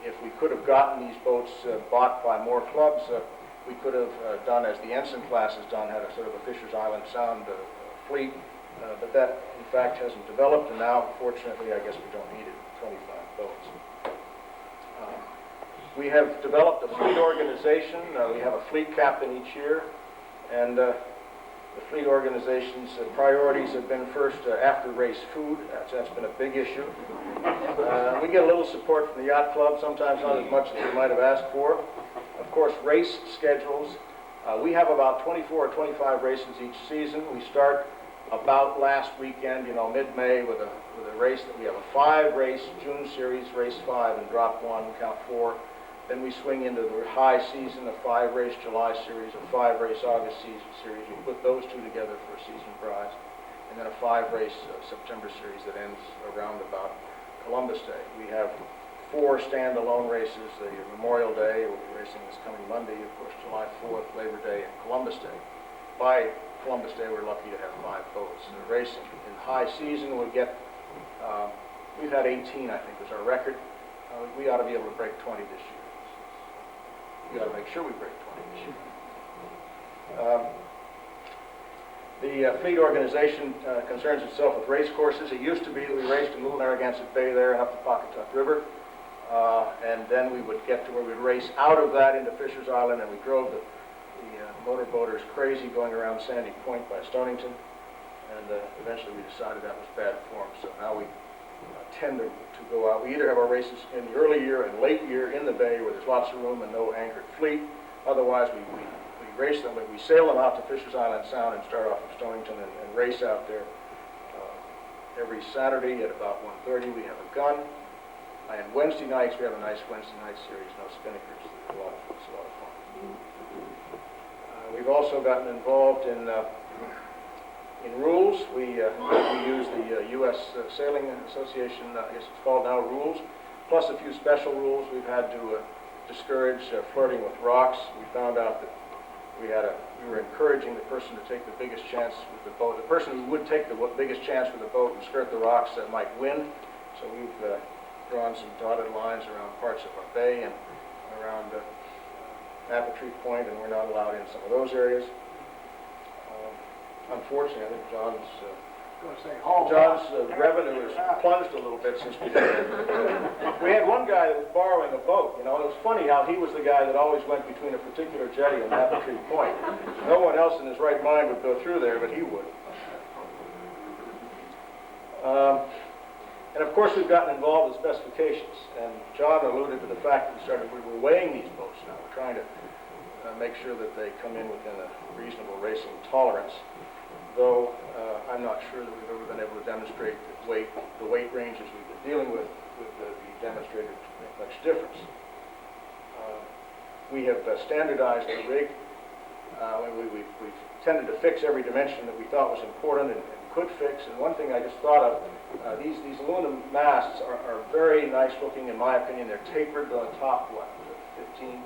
If we could have gotten these boats bought by more clubs, we could have done as the Ensign class has done, had a sort of a Fisher's Island Sound fleet, but that in fact hasn't developed, and now fortunately I guess we don't need it, 25 boats. We have developed a fleet organization. We have a fleet captain each year, and the fleet organization's priorities have been first after-race food. That's been a big issue. We get a little support from the yacht club, sometimes not as much as we might have asked for. Of course, race schedules. We have about 24 or 25 races each season. We start about last weekend, mid-May with a race that we have a 5-race June series, race 5 and drop 1, count 4. Then we swing into the high season, a 5-race July series, a 5-race August series. We put those two together for a season prize. And then a 5-race September series that ends around about Columbus Day. We have 4 standalone races, the Memorial Day, we'll be racing this coming Monday, of course, July 4th, Labor Day, and Columbus Day. By Columbus Day, we're lucky to have 5 boats racing. In high season, we've had 18, I think, was our record. We ought to be able to break 20 this year. We got to make sure we break 20 this year. The fleet organization concerns itself with race courses. It used to be that we raced in Little Narragansett Bay there and up the Pawcatuck River, and then we would get to where we'd race out of that into Fisher's Island, and we drove the motorboaters crazy going around Sandy Point by Stonington, and eventually we decided that was bad form, so now we tend to go out. We either have our races in the early year and late year in the bay where there's lots of room and no anchored fleet. Otherwise, we race them, we sail them out to Fisher's Island Sound and start off from Stonington and race out there. Every Saturday at about 1:30 we have a gun. And Wednesday nights we have a nice Wednesday night series, no spinnakers. It's a lot of fun. We've also gotten involved in rules. We use the U.S. Sailing Association, I guess it's called now, rules, plus a few special rules. We've had to discourage flirting with rocks. We found out that we were encouraging the person to take the biggest chance with the boat. The person who would take the biggest chance with the boat and skirt the rocks might win. So we've drawn some dotted lines around parts of our bay and around Tree Point, and we're not allowed in some of those areas. Unfortunately, I think John's revenue has plunged a little bit since we did it. We had one guy that was borrowing a boat, and it was funny how he was the guy that always went between a particular jetty and Tree Point. No one else in his right mind would go through there, but he would. And of course, we've gotten involved in specifications, and John alluded to the fact that we're weighing these boats now. We're trying to make sure that they come in within a reasonable racing tolerance, though I'm not sure that we've ever been able to demonstrate that the weight ranges we've been dealing with would be demonstrated to make much difference. We have standardized the rig. We've tended to fix every dimension that we thought was important and could fix. And one thing I just thought of, these aluminum masts are very nice looking, in my opinion. They're tapered on the top, 15,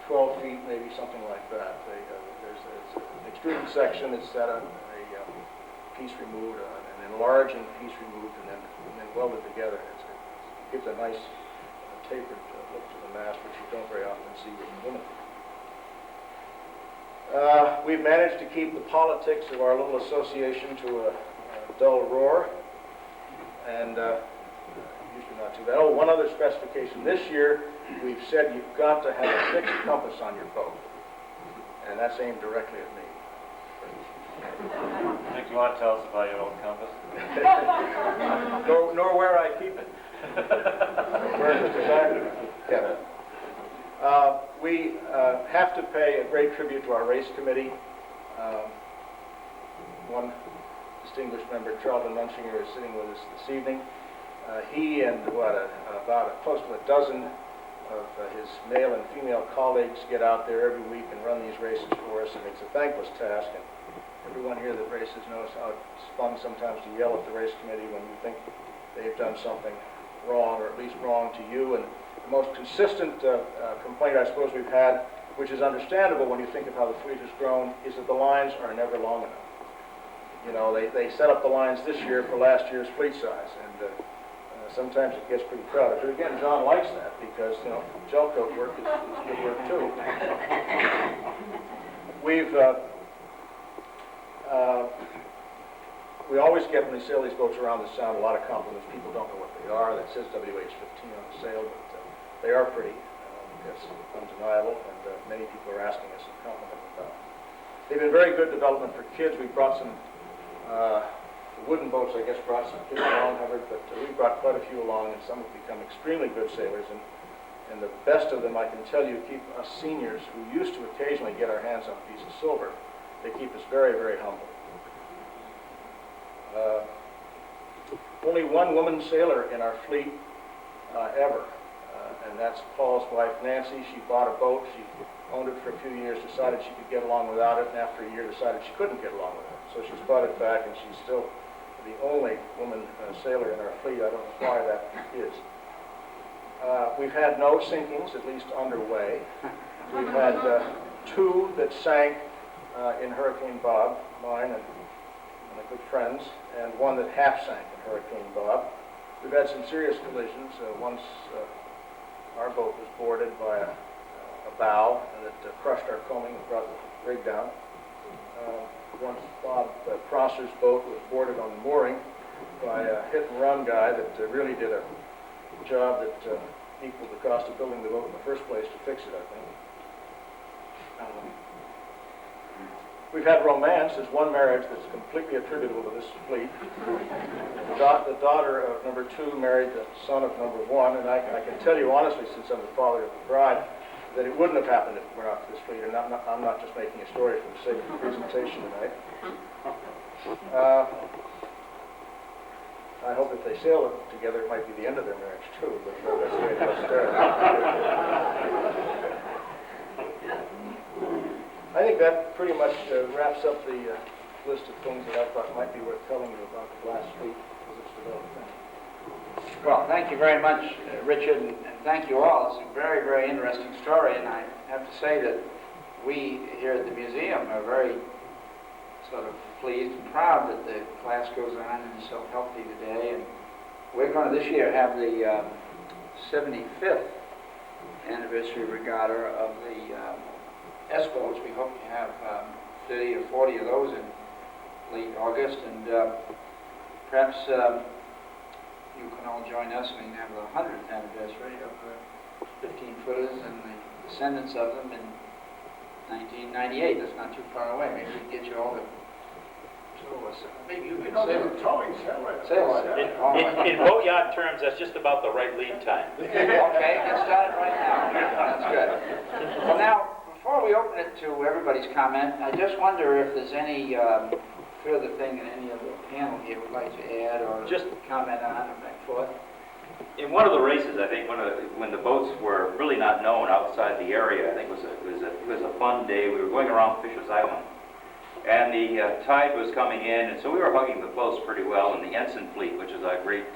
12 feet, maybe something like that. There's an extruded section that's at a piece removed, an enlarging piece removed, and then welded together. It gives a nice tapered look to the mast, which you don't very often see with aluminum. We've managed to keep the politics of our little association to a dull roar, and usually not too bad. Oh, one other specification. This year, we've said you've got to have a fixed compass on your boat, and that's aimed directly at me. Nick, you want to tell us about your old compass? nor where I keep it. Where Mr. Simon kept it. We have to pay a great tribute to our race committee. One distinguished member, Charlton Munchinger, is sitting with us this evening. He and about close to a dozen of his male and female colleagues get out there every week and run these races for us, and it's a thankless task. And everyone here that races knows how it's fun sometimes to yell at the race committee when you think they've done something wrong, or at least wrong to you. And the most consistent complaint I suppose we've had, which is understandable when you think of how the fleet has grown, is that the lines are never long enough. You know, they set up the lines this year for last year's fleet size, and sometimes it gets pretty crowded. But again, John likes that because, you know, gel coat work is good work too. We always get, when we sail these boats around the Sound, a lot of compliments. People don't know what they are. That says WH-15 on the sail, but they are pretty. That's undeniable, and many people are asking us to compliment about them. They've been very good development for kids. We brought some wooden boats, I guess, brought some kids along, Hubbard, but we brought quite a few along, and some have become extremely good sailors. And the best of them, I can tell you, keep us seniors, who used to occasionally get our hands on a piece of silver, they keep us very, very humble. Only one woman sailor in our fleet ever, and that's Paul's wife, Nancy. She bought a boat. She owned it for a few years, decided she could get along without it, and after a year decided she couldn't get along with it. So she's brought it back, and she's still the only woman sailor in our fleet. I don't know why that is. We've had no sinkings, at least underway. We've had two that sank in Hurricane Bob, mine and my good friends, and one that half sank in Hurricane Bob. We've had some serious collisions. Once our boat was boarded by a bow, and it crushed our coaming and brought the rig down. Once Bob Prosser's boat was boarded on the mooring by a hit-and-run guy that really did a job that equaled the cost of building the boat in the first place to fix it, I think. We've had romance. There's one marriage that's completely attributable to this fleet. The daughter of number 2 married the son of number 1, and I can tell you honestly, since I'm the father of the bride, that it wouldn't have happened if it were not for this fleet, and I'm not just making a story for the sake of the presentation tonight. I hope if they sail together, it might be the end of their marriage too, but that's the way it must start. I think that pretty much wraps up the list of things that I thought might be worth telling you about the glass fleet as it's developed. Well, thank you very much, Richard, and thank you all. It's a very, very interesting story, and I have to say that we here at the museum are very sort of pleased and proud that the class goes on and is so healthy today. And we're going to this year have the 75th anniversary regatta of the S-boats. We hope to have 30 or 40 of those in late August, and perhaps you can all join us and we can have the 100th anniversary of the 15-footers and the descendants of them in 1998. That's not too far away. Maybe we can get you all to tow us. Maybe you can sail it. Sail it. In boatyard terms, that's just about the right lead time. Okay, get started right now. That's good. Well, now, before we open it to everybody's comment, I just wonder if there's any further thing that any of the panel here would like to add or just comment on or back forth. In one of the races, I think when the boats were really not known outside the area, I think it was a fun day. We were going around Fisher's Island, and the tide was coming in, and so we were hugging the floats pretty well. And the ensign fleet, which is our great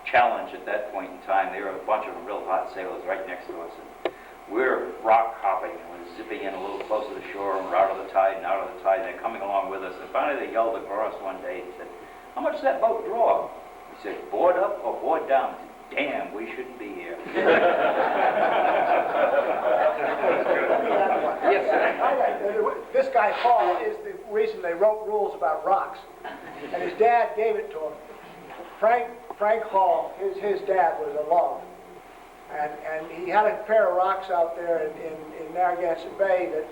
challenge at that point in time, there were a bunch of real hot sailors right next to us. And we're rock hopping, and we're zipping in a little closer to shore, and we're out of the tide and out of the tide, and they're coming along with us. And finally they yelled across one day and said, "How much does that boat draw?" We said, "Board up or board down?" Said, "Damn, we shouldn't be here." Yes, sir. This guy, Paul, is the reason they wrote rules about rocks. And his dad gave it to him. Frank Hall, his dad was a love. And he had a pair of rocks out there in Narragansett Bay that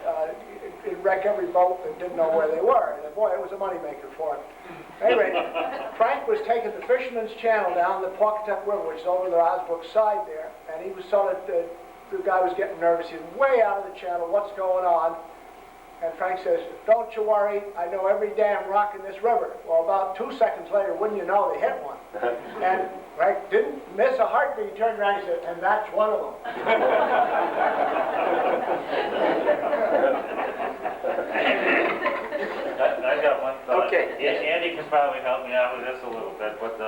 it'd wreck every boat that didn't know where they were. And boy, it was a moneymaker for him. Anyway, Frank was taking the Fisherman's Channel down the Pawcatuck River, which is over the Osbrook side there, and he was sort of, the guy was getting nervous. He was way out of the channel. What's going on? And Frank says, "Don't you worry, I know every damn rock in this river." Well, about 2 seconds later, wouldn't you know, they hit one. And Frank didn't miss a heartbeat. He turned around and said, "And that's one of them." I got one thought. Okay. Andy can probably help me out with this a little bit, but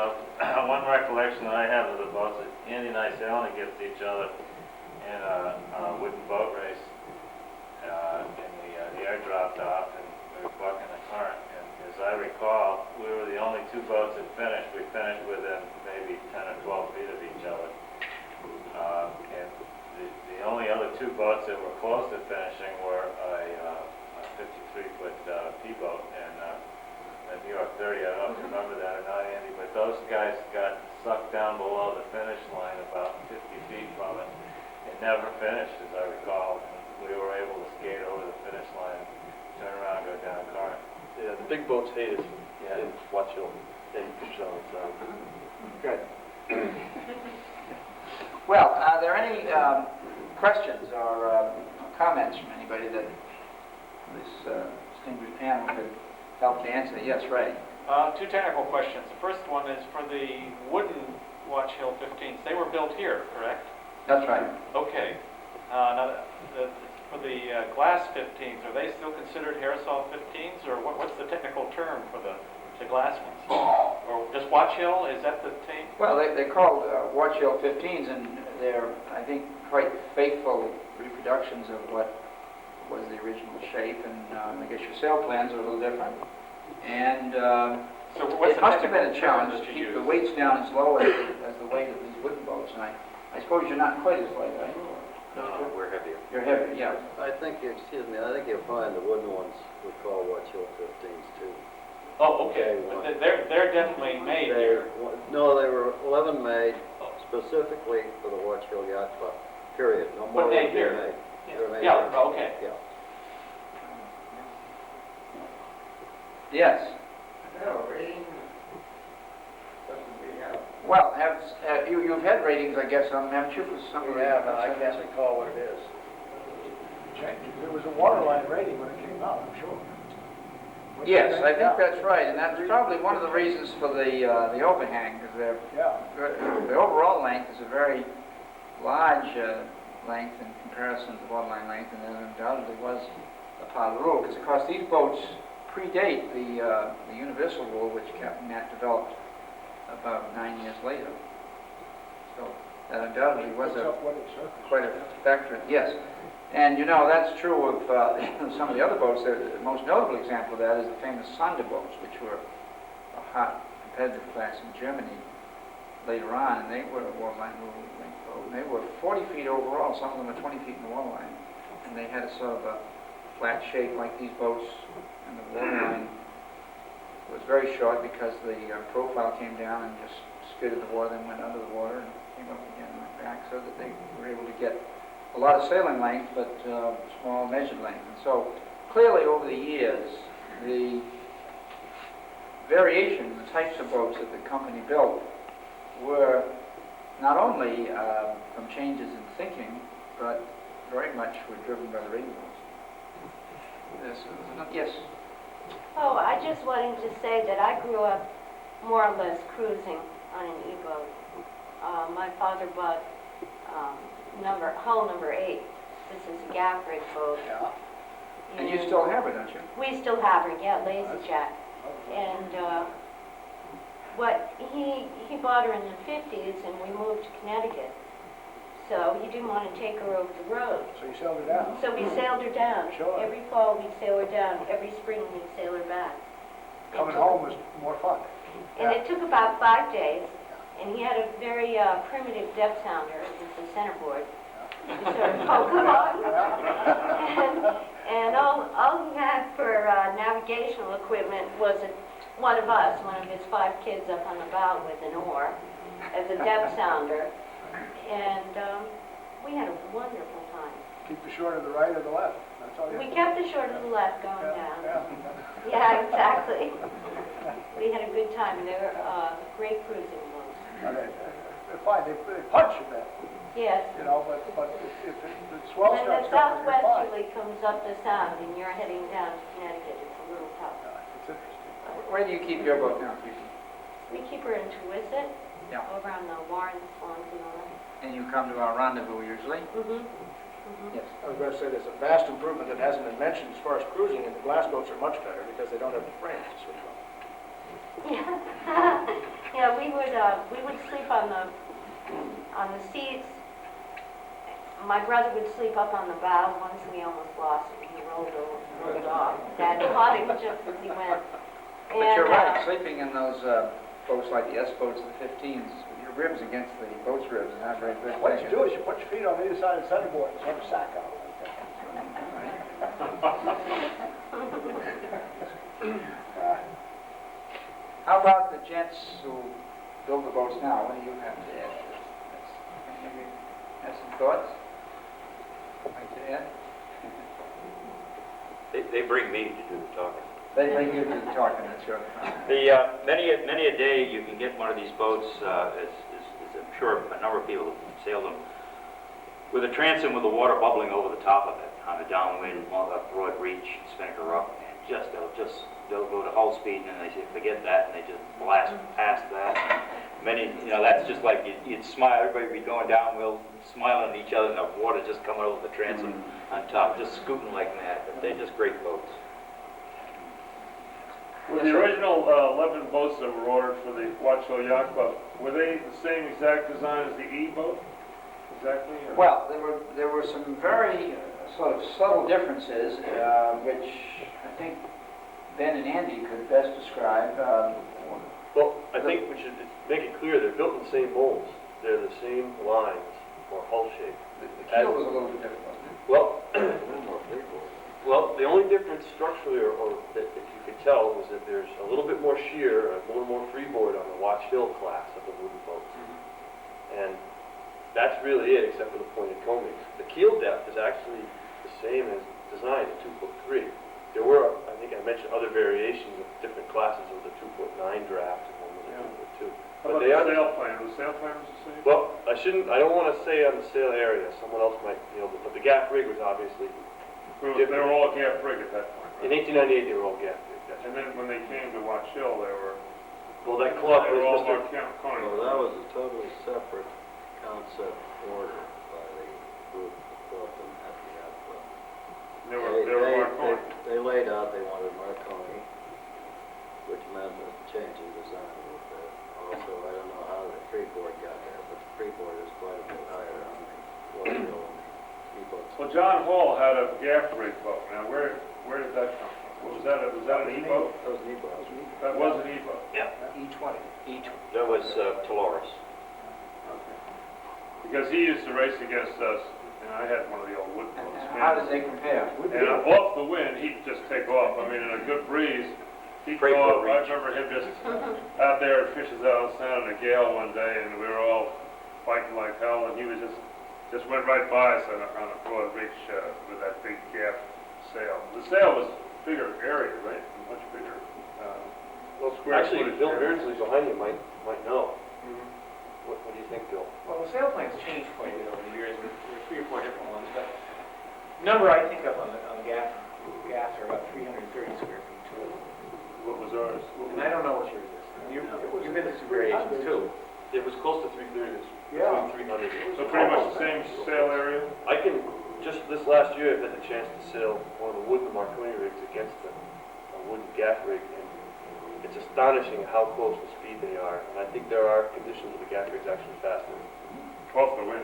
one recollection that I have of the boats, that Andy and I sailing against each other in a wooden boat race. And the air dropped off and we were bucking the current. And as I recall, we were the only two boats that finished. We finished within maybe 10 or 12 feet of each other. And the only other two boats that were close to finishing were a 53-foot P-boat and a New York 30. I don't know if you remember that or not, Andy, but those guys got sucked down below the finish line about 50 feet from it. It never finished, as I recall. We were able to skate over the finish line, turn around, go down current. Yeah, the big boats hate us in Watch Hill. And so, Good. Well, are there any questions or comments from anybody that this distinguished panel could help to answer? Yes, Ray. Two technical questions. The first one is for the wooden Watch Hill 15s. They were built here, correct? That's right. Okay. Now, for the glass 15s, are they still considered Herreshoff 15s, or what's the technical term for the glass ones? Or just Watch Hill? Is that the thing? Well, they're called Watch Hill 15s, and they're, I think, quite faithful reproductions of what was the original shape, and I guess your sail plans are a little different. And So what's it the must have been a technical term challenge that to you keep the use? weights down as low as the weight of these wooden boats, and I suppose you're not quite as light, are you? No, we're heavier. You're heavy, yeah. I think, excuse me, I think you'll find the wooden ones we call Watch Hill 15s too. Oh, okay. But they're definitely made here. No, they were 11 made specifically for the Watch Hill Yacht Club, period. No more But than made here. made. They're made Yeah, here. okay. Yeah. Yes. Well, you've had ratings, I guess, haven't you, for some of the... Yeah, but I can't recall what it is. Changes. There was a waterline rating when it came out, I'm sure. Yes, I think that's right, and that's probably one of the reasons for the overhang, because the overall length is a very large length in comparison to the waterline length, and there undoubtedly was a part of the rule, because of course these boats predate the universal rule, which Captain Nat developed about 9 years later. So that undoubtedly was quite a factor. Yes. And you know, that's true of some of the other boats. The most notable example of that is the famous Sonder boats, which were a hot competitive class in Germany later on, and they were a waterline rule length boat. And they were 40 feet overall. Some of them were 20 feet in the waterline. And they had a sort of a flat shape like these boats, and the waterline was very short because the profile came down and just skidded the water, then went under the water and came up again and went back, so that they were able to get a lot of sailing length, but small measured length. And so clearly over the years, the variation in the types of boats that the company built were not only from changes in thinking, but very much were driven by the rating rules. Yes. Oh, I just wanted to say that I grew up more or less cruising on an E-boat. My father bought hull number 8. This is a gaff rig boat. Yeah. And you still have it, don't you? We still have her, yeah, Lazy Jack. And he bought her in the 50s, and we moved to Connecticut. So he didn't want to take her over the road. So you sailed her down? So we sailed her down. Sure. Every fall we'd sail her down. Every spring we'd sail her back. Coming home was more fun. And it took about 5 days. And he had a very primitive depth sounder with the centerboard. To sort of poke along. And all he had for navigational equipment was one of his 5 kids up on the bow with an oar as a depth sounder. And we had a wonderful time. Keep the shore to the right or the left. That's all you We have to kept the shore to the left going do. down. Yeah. Yeah, exactly. We had a good time, and they were great cruising boats. They're fine. They punch a bit, Yes. you know, but if the swell When the starts coming, you're fine. southwesterly comes up the sound and you're heading down to Connecticut, it's a little tough. It's interesting. Where do you keep your boat now, Phoebe? We keep her in Tewisset, Yeah. over on the Warren Swans and all that. And you come to our rendezvous usually? Mm-hmm. Yes. I was going to say there's a vast improvement that hasn't been mentioned as far as cruising, and the glass boats are much better because they don't have the frames to switch on. Yeah. Yeah, we would we would sleep on the seats. My brother would sleep up on the bow. Once we almost lost him. He rolled off. Dad caught him just as he went. But you're right, sleeping in those boats like the S-boats and the 15s, with your ribs against the boat's ribs is not very good. What you do is you put your feet on either side of the centerboard and have a sack out. How about the gents who build the boats now? What do you have to add to this? Maybe have some thoughts? Like to add? They bring me to do the talking. They give you the talking, that's your Many a day you can get one of these boats, as I'm sure a number of people have sailed them, with a transom with the water bubbling over the top of it on a downwind, broad reach, spinnaker up, and they'll go to hull speed, and then they say, forget that, and they just blast past that. That's just like you'd smile, everybody would be going downwill, smiling at each other, and the water just coming over the transom on top, just scooting like mad, but they're just great boats. Were the original 11 boats that were ordered for the Watch Hill Yacht Club, were they the same exact design as the E-boat? Exactly? Or? Well, there were some very sort of subtle differences, which I think Ben and Andy could best describe. Well, I think we should make it clear they're built in the same molds. They're the same lines or hull shape. The keel was a little bit different, wasn't it? Well, the only difference structurally, or that if you could tell, was that there's a little bit more shear, a little more freeboard on the Watch Hill class of the wooden boats. And that's really it, except for the pointed combings. The keel depth is actually the same as designed at 2'3". There were, I think I mentioned, other variations of different classes of the 2'9" draft and one was a 2'2". But they are the sail plan. The sail plan was the same. Well, I don't want to say on the sail area. Someone else might be able to. But the gaff rig was obviously. They were all gaff rig at that point. Right? In 1898, they were all gaff rig. Yes. And then when they came to Watch Hill, they were. Well, that club was Mr. Coney. Well, that was a totally separate concept order by the group that built them at the yacht club. They were Marconi. They laid out they wanted Marconi, which meant a change in design a little bit. Also, I don't know how the freeboard got there, but the freeboard is quite a bit higher on the Watch Hill and the E-boats. Well, John Hall had a gaff rig boat. Now, where did that come from? Was that an E-boat? That was an E-boat. That was an E-boat. Yeah. E20. That was Toloris. Okay. Because he used to race against us, and I had one of the old wood boats. How did they compare? And off the wind, he'd just take off. I mean, in a good breeze, he'd go off. I remember him just out there at Fish's Isle, sounding a gale one day, and we were all fighting like hell, and he was just went right by us on a broad reach with that big gaff sail. The sail was bigger area, right? Much bigger. Actually, Bill Beardsley behind you might know. What do you think, Bill? Well, the sail plans changed quite a bit over the years. There were 3 or 4 different ones, but the number I think of on the gaffs are about 330 square feet total. What was ours? And I don't know what yours is. You've been to some variations too. It was close to 330. Yeah. 300. So pretty much the same sail area? Just this last year, I've had the chance to sail one of the wooden Marconi rigs against a wooden gaff rig, and it's astonishing how close the speed they are. And I think there are conditions where the gaff rig's actually faster. Off the wind.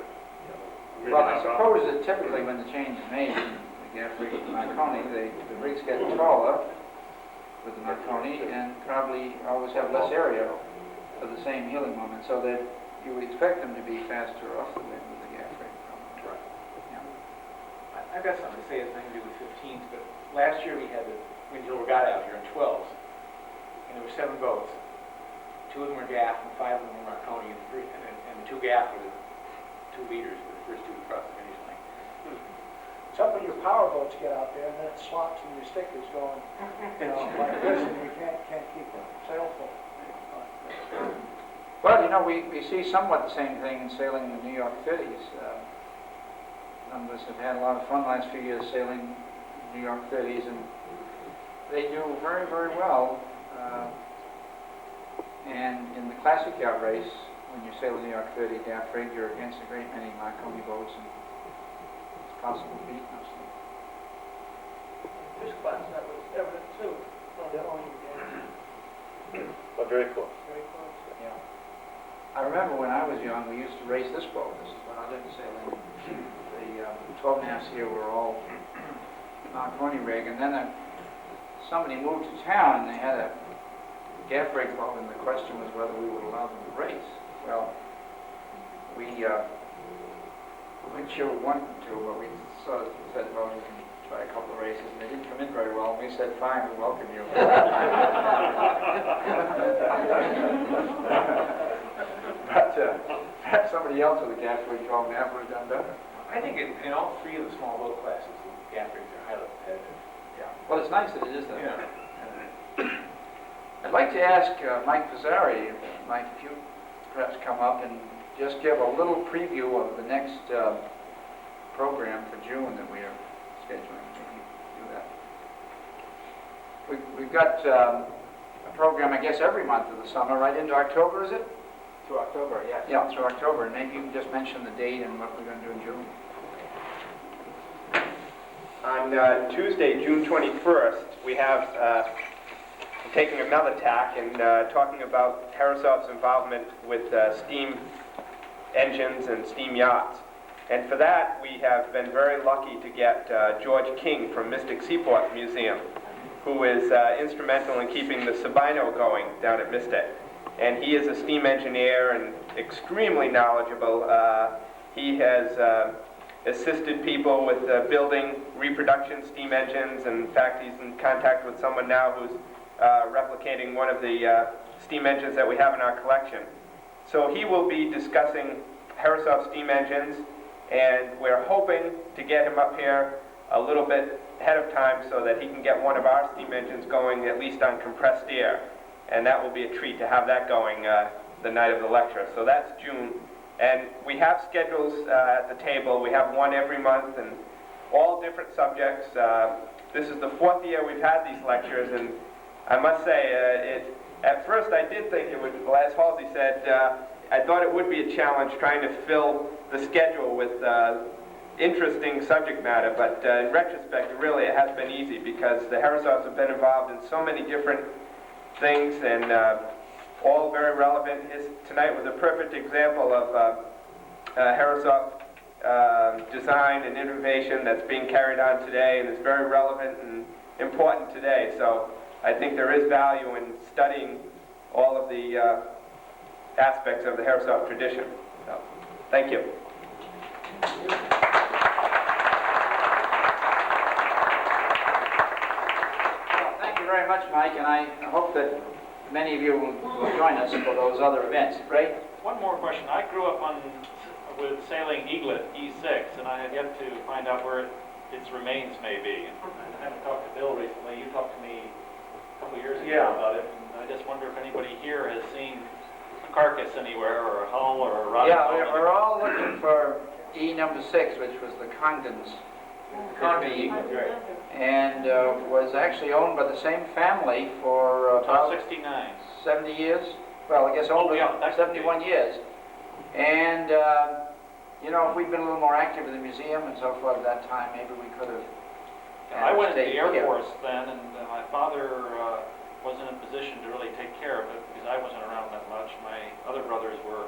Well, I suppose that typically when the change is made, the gaff rig with the Marconi, the rigs get taller with the Marconi and probably always have less area for the same heeling moment, so that you would expect them to be faster off the wind with the gaff rig. Right. I've got something to say that's nothing to do with 15s, but last year we had the Wind Hill Regatta out here in 12s, and there were 7 boats. 2 of them were gaff and 5 of them were Marconi, and the 2 gaff were the 2 leaders for the first 2 to cross the finish line. It's up when your power boats get out there and then it slops and your stick is going, like this, and you can't keep the sail full. Well, we see somewhat the same thing in sailing the New York 30s. Some of us have had a lot of fun last few years sailing New York 30s, and they do very, very well. And in the classic yacht race, when you sail the New York 30 gaff rig, you're against a great many Marconi boats, and it's possible to beat most of them. This class, that was evident too. Very close. Very close. Yeah. remember when I was young, we used to race this boat. This is when I lived in Salem. The 12 and a half here were all Marconi rig, and then somebody moved to town and they had a gaff rig boat, and the question was whether we would allow them to race. Well, we weren't sure we wanted to, but we sort of said, well, we can try a couple of races, and they didn't come in very well, and we said, fine, we welcome you. But perhaps somebody else with a gaff rig 12 and a half would have done better. I think in all three of the small boat classes, the gaff rigs are highly competitive. Yeah. Well, it's nice that it is that. Yeah. I'd like to ask Mike Pizzari, Mike, if you perhaps come up and just give a little preview of the next program for June that we are scheduling. Can you do that? We've got a program, I guess, every month of the summer, right into October, is it? Through October, yes. Yeah, through October. And maybe you can just mention the date and what we're going to do in June. On Tuesday, June 21st, we have taking another tack and talking about Herreshoff's involvement with steam engines and steam yachts. And for that, we have been very lucky to get George King from Mystic Seaport Museum, who is instrumental in keeping the Sabino going down at Mystic. And he is a steam engineer and extremely knowledgeable. He has assisted people with building reproduction steam engines. And in fact, he's in contact with someone now who's replicating one of the steam engines that we have in our collection. So he will be discussing Herreshoff steam engines, and we're hoping to get him up here a little bit ahead of time so that he can get one of our steam engines going at least on compressed air. And that will be a treat to have that going the night of the lecture. So that's June. And we have schedules at the table. We have one every month, and all different subjects. This is the 4th year we've had these lectures, and I must say, at first I did think it would, as Halsey said, I thought it would be a challenge trying to fill the schedule with interesting subject matter, but in retrospect, really it has been easy because the Herreshoffs have been involved in so many different things and all very relevant. Tonight was a perfect example of Herreshoff design and innovation that's being carried on today and is very relevant and important today. So I think there is value in studying all of the aspects of the Herreshoff tradition. So, thank you. Well, thank you very much, Mike, and I hope that many of you will join us for those other events. Ray? One more question. I grew up with sailing Eaglet E6, and I have yet to find out where its remains may be. And I haven't talked to Bill recently. You talked to me a couple of years ago about it, and I just wonder if anybody here has seen a carcass anywhere, or a hull, or a rotting hull. Yeah, we're all looking for E number 6, which was the Congdon's Eagle, and was actually owned by the same family for about 69. 70 years. Well, I guess over yeah, 71 years. And you know, if we'd been a little more active in the museum and so forth at that time, maybe we could have. I went into the Air here. Force then, and my father wasn't in a position to really take care of it because I wasn't around that much. My other brothers were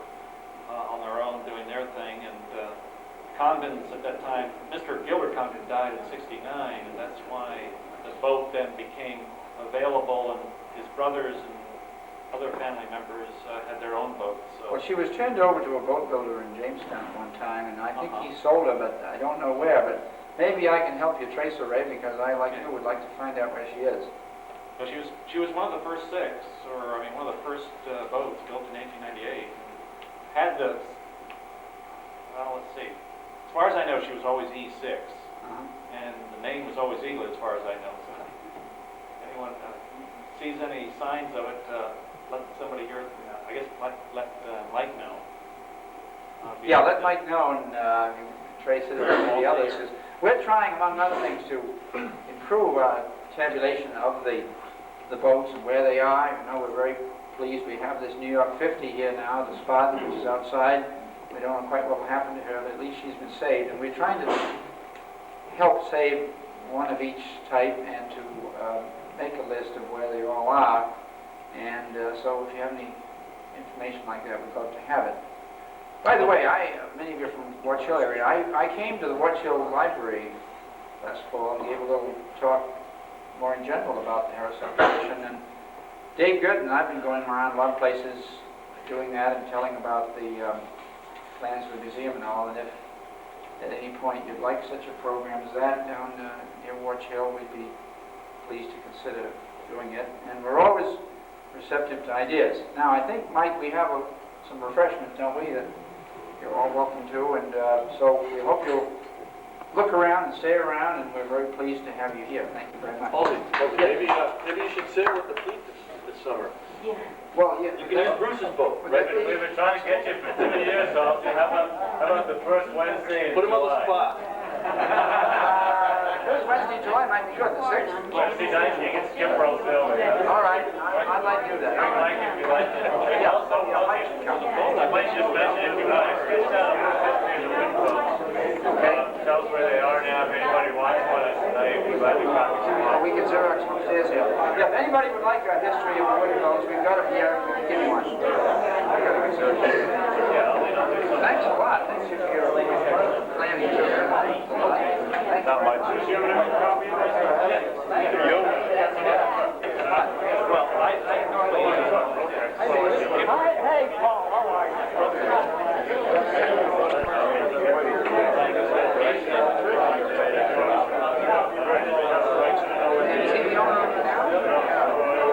on their own doing their thing, and Congdon's at that time, Mr. Gilbert Congdon died in '69, and that's why the boat then became available, and his brothers and other family members had their own boats. So. Well, she was turned over to a boat builder in Jamestown at one time, and I think he sold her, but I don't know where. But maybe I can help you trace her, Ray, because I, like you, would like to find out where she is. So she was one of the first 6, or I mean, one of the first boats built in 1898. Had the, well, let's see. As far as I know, she was always E6, and the name was always Eaglet, as far as I know. So if anyone sees any signs of it, let somebody here, I guess let Mike know. Yeah, let Mike know, and you can trace it or the others. 'Cause we're trying, among other things, to improve our tabulation of the boats and where they are. I know we're very pleased. We have this New York 50 here now, the Spartan, which is outside. We don't know quite what will happen to her, but at least she's been saved. And we're trying to help save one of each type and to make a list of where they all are. And so if you have any information information like that, we'd love to have it. By the way, many of you are from Watch Hill area, I came to the Watch Hill Library last fall and gave a little talk more in general about the Herreshoff tradition, and Dave Gooden and I've been going around a lot of places doing that and telling about the plans for the museum and all, and if at any point you'd like such a program as that down near Watch Hill, we'd be pleased to consider doing it, and we're always receptive to ideas. Now, I think, Mike, we have some refreshments, don't we, that you're all welcome to, and so we hope you'll look around and stay around, and we're very pleased to have you here. Thank you very much. Maybe you should sail with the fleet this summer. Yeah. Well, yeah. You can use Bruce's boat. We've been trying to get you for 2 years, so how about the first Wednesday in Put him on the July? spot. First Wednesday, in July might be good, the 6th. Wednesday night, you can skip Pearl Silver. All right, I'd like to do that. We like it, we like it. Yeah, Mike should come. I might just mention, if you want to sketch down a little history of the wind boats, tell us where they are now, if anybody wants one tonight, we'd glad to copy some. We can Xerox them upstairs here. Yeah, if anybody would like a history of the wooden boats, we've got them here. Give me one. Thanks a lot. Thanks for your planning too. Not much. Do you have a copy of this? Well, Hey, Paul, how are you? Is he the owner of it now?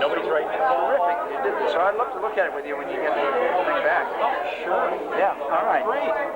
nobody's right now. Terrific. You did this. So I'd love to look at it with you when you get the thing back. Sure. Yeah, all right. Great.